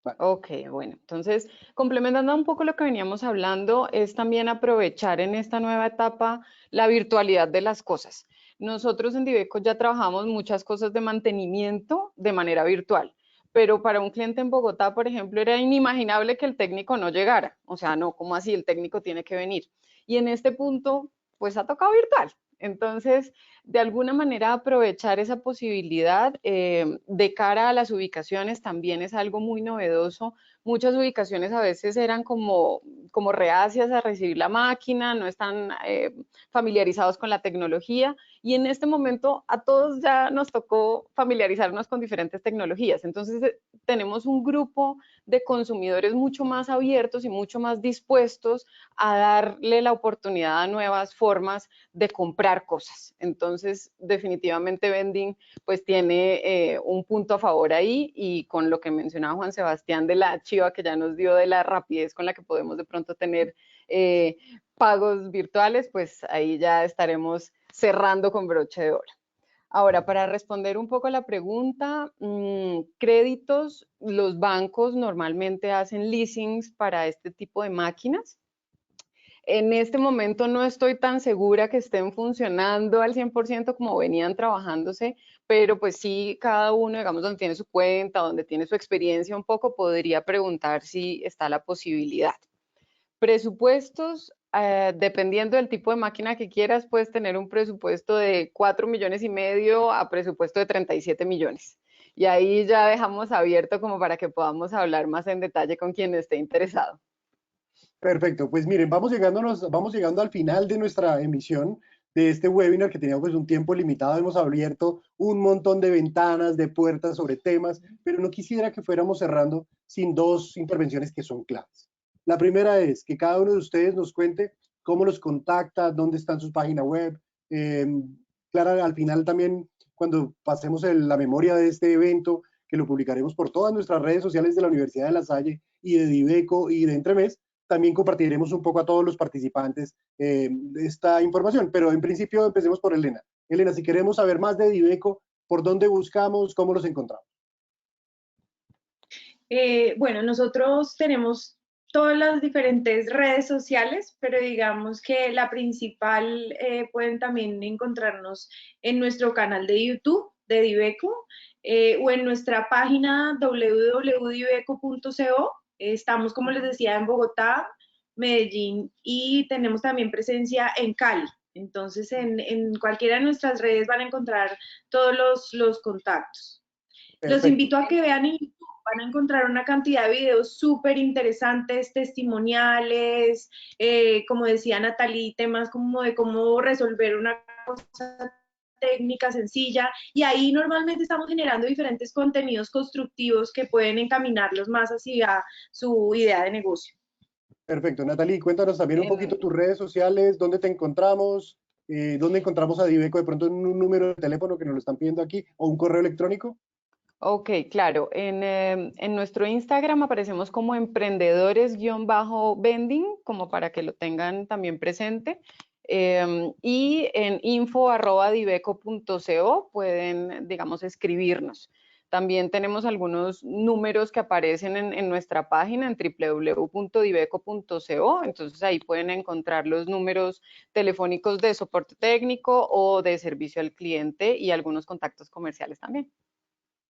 Vale. Ok, bueno, entonces, complementando un poco lo que veníamos hablando, es también aprovechar en esta nueva etapa la virtualidad de las cosas. Nosotros en Diveco ya trabajamos muchas cosas de mantenimiento de manera virtual, pero para un cliente en Bogotá, por ejemplo, era inimaginable que el técnico no llegara. O sea, no, ¿cómo así? El técnico tiene que venir. Y en este punto, pues ha tocado virtual. Entonces, de alguna manera aprovechar esa posibilidad de cara a las ubicaciones también es algo muy novedoso. Muchas ubicaciones a veces eran como reacias a recibir la máquina, no están familiarizados con la tecnología y en este momento a todos ya nos tocó familiarizarnos con diferentes tecnologías. Entonces tenemos un grupo de consumidores mucho más abiertos y mucho más dispuestos a darle la oportunidad a nuevas formas de comprar cosas. Entonces, definitivamente Vending pues tiene un punto a favor ahí y con lo que mencionaba Juan Sebastián de la chiva que ya nos dio de la rapidez con la que podemos de pronto tener pagos virtuales, pues ahí ya estaremos cerrando con broche de oro. Ahora, para responder un poco a la pregunta, créditos, los bancos normalmente hacen leasings para este tipo de máquinas. En este momento no estoy tan segura que estén funcionando al 100% como venían trabajándose, pero pues sí, cada uno, digamos, donde tiene su cuenta, donde tiene su experiencia un poco, podría preguntar si está la posibilidad. Presupuestos, dependiendo del tipo de máquina que quieras, puedes tener un presupuesto de 4,5 millones a presupuesto de 37 millones. Y ahí ya dejamos abierto como para que podamos hablar más en detalle con quien esté interesado. Perfecto, pues miren, vamos llegando al final de nuestra emisión de este webinar que teníamos pues un tiempo limitado, hemos abierto un montón de ventanas, de puertas sobre temas, pero no quisiera que fuéramos cerrando sin dos intervenciones que son claves. La primera es que cada uno de ustedes nos cuente cómo los contacta, dónde están sus páginas web. Clara, al final también, cuando pasemos la memoria de este evento, que lo publicaremos por todas nuestras redes sociales de la Universidad de La Salle y de Diveco y de Entremés, también compartiremos un poco a todos los participantes esta información, pero en principio empecemos por Elena. Elena, si queremos saber más de Diveco, ¿por dónde buscamos? ¿Cómo los encontramos? Bueno, nosotros tenemos todas las diferentes redes sociales, pero digamos que la principal pueden también encontrarnos en nuestro canal de YouTube de Diveco o en nuestra página www.diveco.co. Estamos, como les decía, en Bogotá, Medellín y tenemos también presencia en Cali. Entonces, en cualquiera de nuestras redes van a encontrar todos los contactos. Los Perfecto. invito a que vean en YouTube, van a encontrar una cantidad de videos súper interesantes, testimoniales, como decía Natalie, temas como de cómo resolver una cosa técnica sencilla, y ahí normalmente estamos generando diferentes contenidos constructivos que pueden encaminarlos más hacia su idea de negocio. Perfecto. Natalie, cuéntanos también un poquito En, tus redes sociales, dónde te encontramos, dónde encontramos a Diveco, de pronto en un número de teléfono que nos lo están pidiendo aquí, o un correo electrónico. ok, claro. En nuestro Instagram aparecemos como emprendedores-vending, como para que lo tengan también presente. Y en info@diveco.co pueden, digamos, escribirnos. También tenemos algunos números que aparecen en nuestra página en www.diveco.co. Entonces ahí pueden encontrar los números telefónicos de soporte técnico o de servicio al cliente y algunos contactos comerciales también.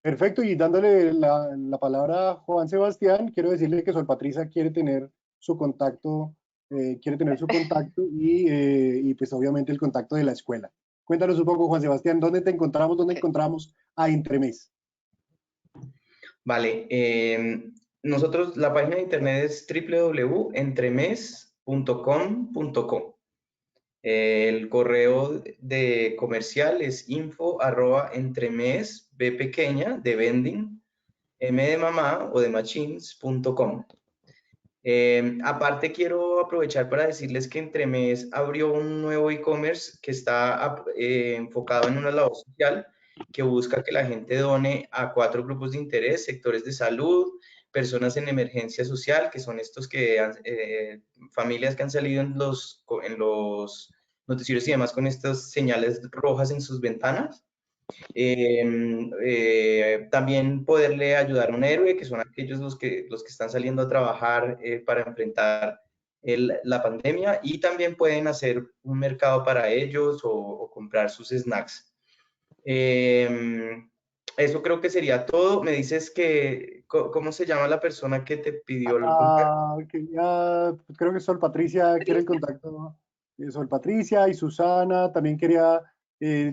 Perfecto, y dándole la palabra a Juan Sebastián, quiero decirle que Sol Patricia quiere tener su contacto y pues obviamente el contacto de la escuela. Cuéntanos un poco, Juan Sebastián, ¿dónde te encontramos? ¿Dónde encontramos a Entremés? Vale, nosotros la página de internet es www.entremes.com.co. El correo de comercial es info@entremes, B pequeña, de vending, M de mamá o de machines.com. Aparte quiero aprovechar para decirles que Entremés abrió un nuevo e-commerce que está enfocado en una labor social que busca que la gente done a 4 grupos de interés: sectores de salud, personas en emergencia social, que son estos que familias que han salido en los noticieros y demás con estas señales rojas en sus ventanas. También poderle ayudar a un héroe, que son aquellos los que están saliendo a trabajar para enfrentar la pandemia, y también pueden hacer un mercado para ellos o comprar sus snacks. Eso creo que sería todo. Me dices que, ¿cómo se llama la persona que te pidió el contacto? Creo que Sol Patricia quiere el contacto. Sol Patricia y Susana también quería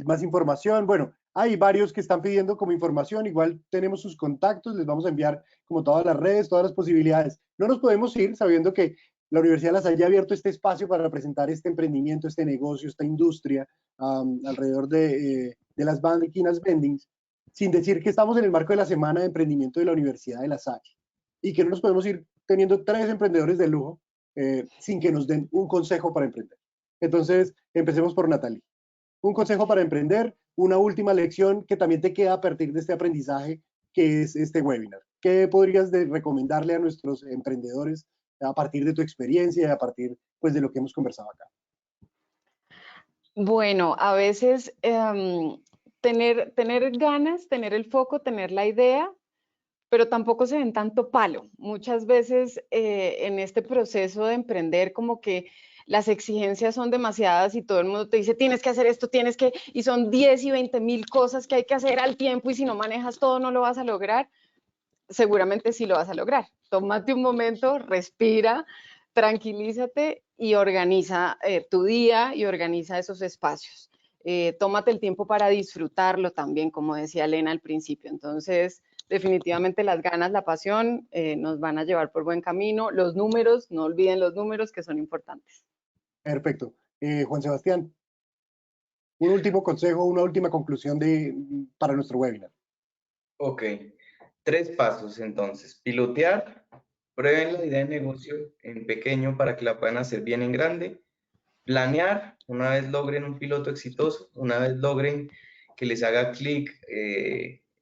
más información. Bueno, hay varios que están pidiendo como información. Igual tenemos sus contactos, les vamos a enviar como todas las redes, todas las posibilidades. No nos podemos ir sabiendo que la Universidad de La Salle ha abierto este espacio para presentar este emprendimiento, este negocio, esta industria alrededor de las máquinas vending, sin decir que estamos en el marco de la Semana de Emprendimiento de la Universidad de La Salle y que no nos podemos ir teniendo 3 emprendedores de lujo sin que nos den un consejo para emprender. Entonces, empecemos por Natalie. Un consejo para emprender, una última lección que también te queda a partir de este aprendizaje que es este webinar. ¿Qué podrías recomendarle a nuestros emprendedores a partir de tu experiencia y a partir pues, de lo que hemos conversado acá? Bueno, a veces tener ganas, tener el foco, tener la idea, pero tampoco se den tanto palo. Muchas veces en este proceso de emprender como que las exigencias son demasiadas y todo el mundo te dice tienes que hacer esto, tienes que, y son 10 y 20.000 cosas que hay que hacer al tiempo y si no manejas todo no lo vas a lograr. Seguramente sí lo vas a lograr. Tómate un momento, respira, tranquilízate y organiza tu día y organiza esos espacios. Tómate el tiempo para disfrutarlo también, como decía Elena al principio. Entonces, definitivamente las ganas, la pasión nos van a llevar por buen camino. Los números, no olviden los números que son importantes. Perfecto. Juan Sebastián, un último consejo, una última conclusión para nuestro webinar. Ok, 3 pasos entonces: pilotear, prueben la idea de negocio en pequeño para que la puedan hacer bien en grande; planear, una vez logren un piloto exitoso, una vez logren que les haga clic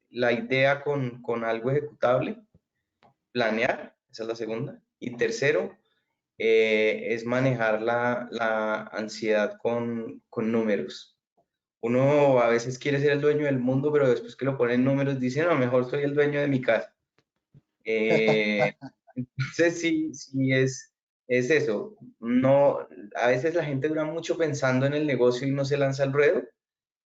la idea con algo ejecutable; planear, esa es la segunda. Y tercero, es manejar la ansiedad con números. Uno a veces quiere ser el dueño del mundo, pero después que lo ponen números dice, no, mejor soy el dueño de mi casa. Entonces sí es eso. No, a veces la gente dura mucho pensando en el negocio y no se lanza al ruedo.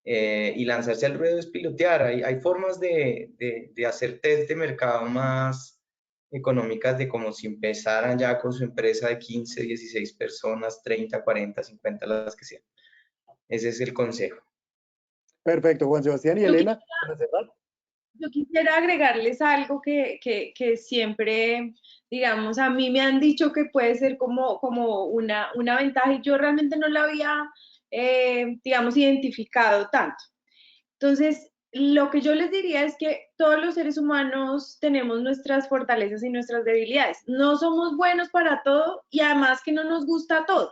Y lanzarse al ruedo es pilotear. Hay formas de hacer test de mercado más económicas, de como si empezaran ya con su empresa de 15, 16 personas, 30, 40, 50, las que sean. Ese es el consejo. Perfecto, Juan Sebastián y Elena, para cerrar. Yo quisiera agregarles algo que siempre, digamos, a mí me han dicho que puede ser como una ventaja y yo realmente no la había, digamos, identificado tanto. Entonces, lo que yo les diría es que todos los seres humanos tenemos nuestras fortalezas y nuestras debilidades. No somos buenos para todo y además que no nos gusta todo.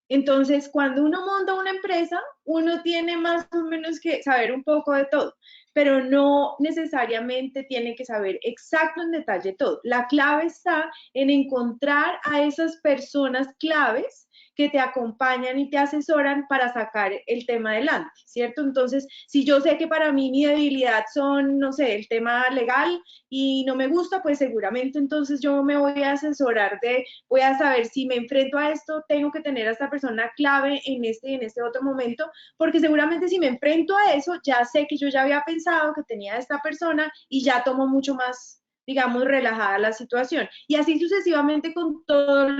Entonces, cuando uno monta una empresa, uno tiene más o menos que saber un poco de todo, pero no necesariamente tiene que saber exacto en detalle todo. La clave está en encontrar a esas personas claves que te acompañan y te asesoran para sacar el tema adelante, ¿cierto? Entonces, si yo sé que para mí mi debilidad son, no sé, el tema legal y no me gusta, pues seguramente entonces yo me voy a asesorar voy a saber si me enfrento a esto, tengo que tener a esta persona clave en este otro momento, porque seguramente si me enfrento a eso, ya sé que yo ya había pensado que tenía a esta persona y ya tomo mucho más, digamos, relajada la situación. Y así sucesivamente con todos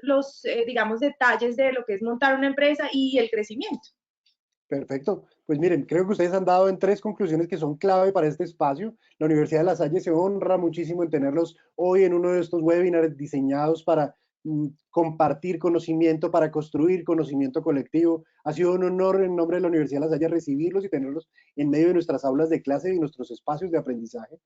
los digamos, detalles de lo que es montar una empresa y el crecimiento. Perfecto. Pues miren, creo que ustedes han dado en 3 conclusiones que son clave para este espacio. La Universidad de La Salle se honra muchísimo en tenerlos hoy en uno de estos webinars diseñados para compartir conocimiento, para construir conocimiento colectivo. Ha sido un honor en nombre de la Universidad de La Salle recibirlos y tenerlos en medio de nuestras aulas de clase y nuestros espacios de aprendizaje.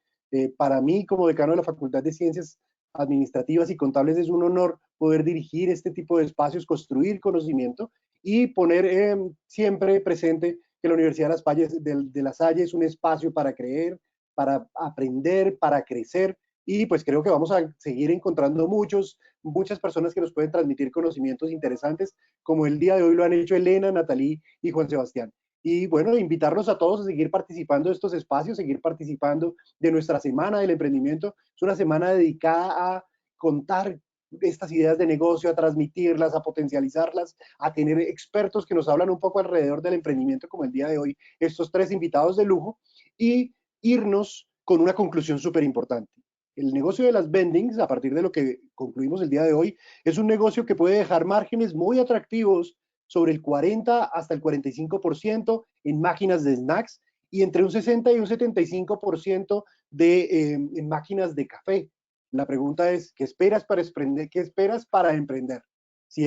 Para mí, como decano de la Facultad de Ciencias Administrativas y Contables, es un honor poder dirigir este tipo de espacios, construir conocimiento y poner siempre presente que la Universidad de La Salle es un espacio para creer, para aprender, para crecer, y pues creo que vamos a seguir encontrando muchas personas que nos pueden transmitir conocimientos interesantes, como el día de hoy lo han hecho Elena, Natalie y Juan Sebastián. Y bueno, invitarlos a todos a seguir participando de estos espacios, seguir participando de nuestra Semana del Emprendimiento. Es una semana dedicada a contar estas ideas de negocio, a transmitirlas, a potencializarlas, a tener expertos que nos hablan un poco alrededor del emprendimiento, como el día de hoy, estos 3 invitados de lujo, y irnos con una conclusión súper importante. El negocio de las vendings, a partir de lo que concluimos el día de hoy, es un negocio que puede dejar márgenes muy atractivos sobre el 40 hasta el 45% en máquinas de snacks y entre un 60 y un 75% en máquinas de café. La pregunta es, ¿qué esperas para emprender? ¿Qué esperas para emprender? Si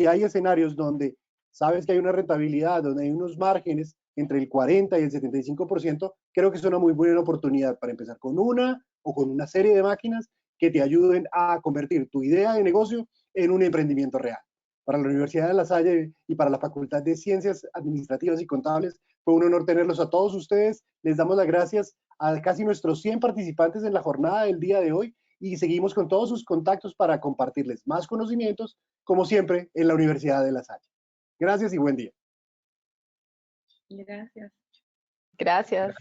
hay escenarios donde sabes que hay una rentabilidad, donde hay unos márgenes entre el 40 y el 75%, creo que es una muy buena oportunidad para empezar con una o con una serie de máquinas que te ayuden a convertir tu idea de negocio en un emprendimiento real. Para la Universidad de La Salle y para la Facultad de Ciencias Administrativas y Contables, fue un honor tenerlos a todos ustedes. Les damos las gracias a casi nuestros 100 participantes en la jornada del día de hoy y seguimos con todos sus contactos para compartirles más conocimientos, como siempre, en la Universidad de La Salle. Gracias y buen día. Gracias. Gracias.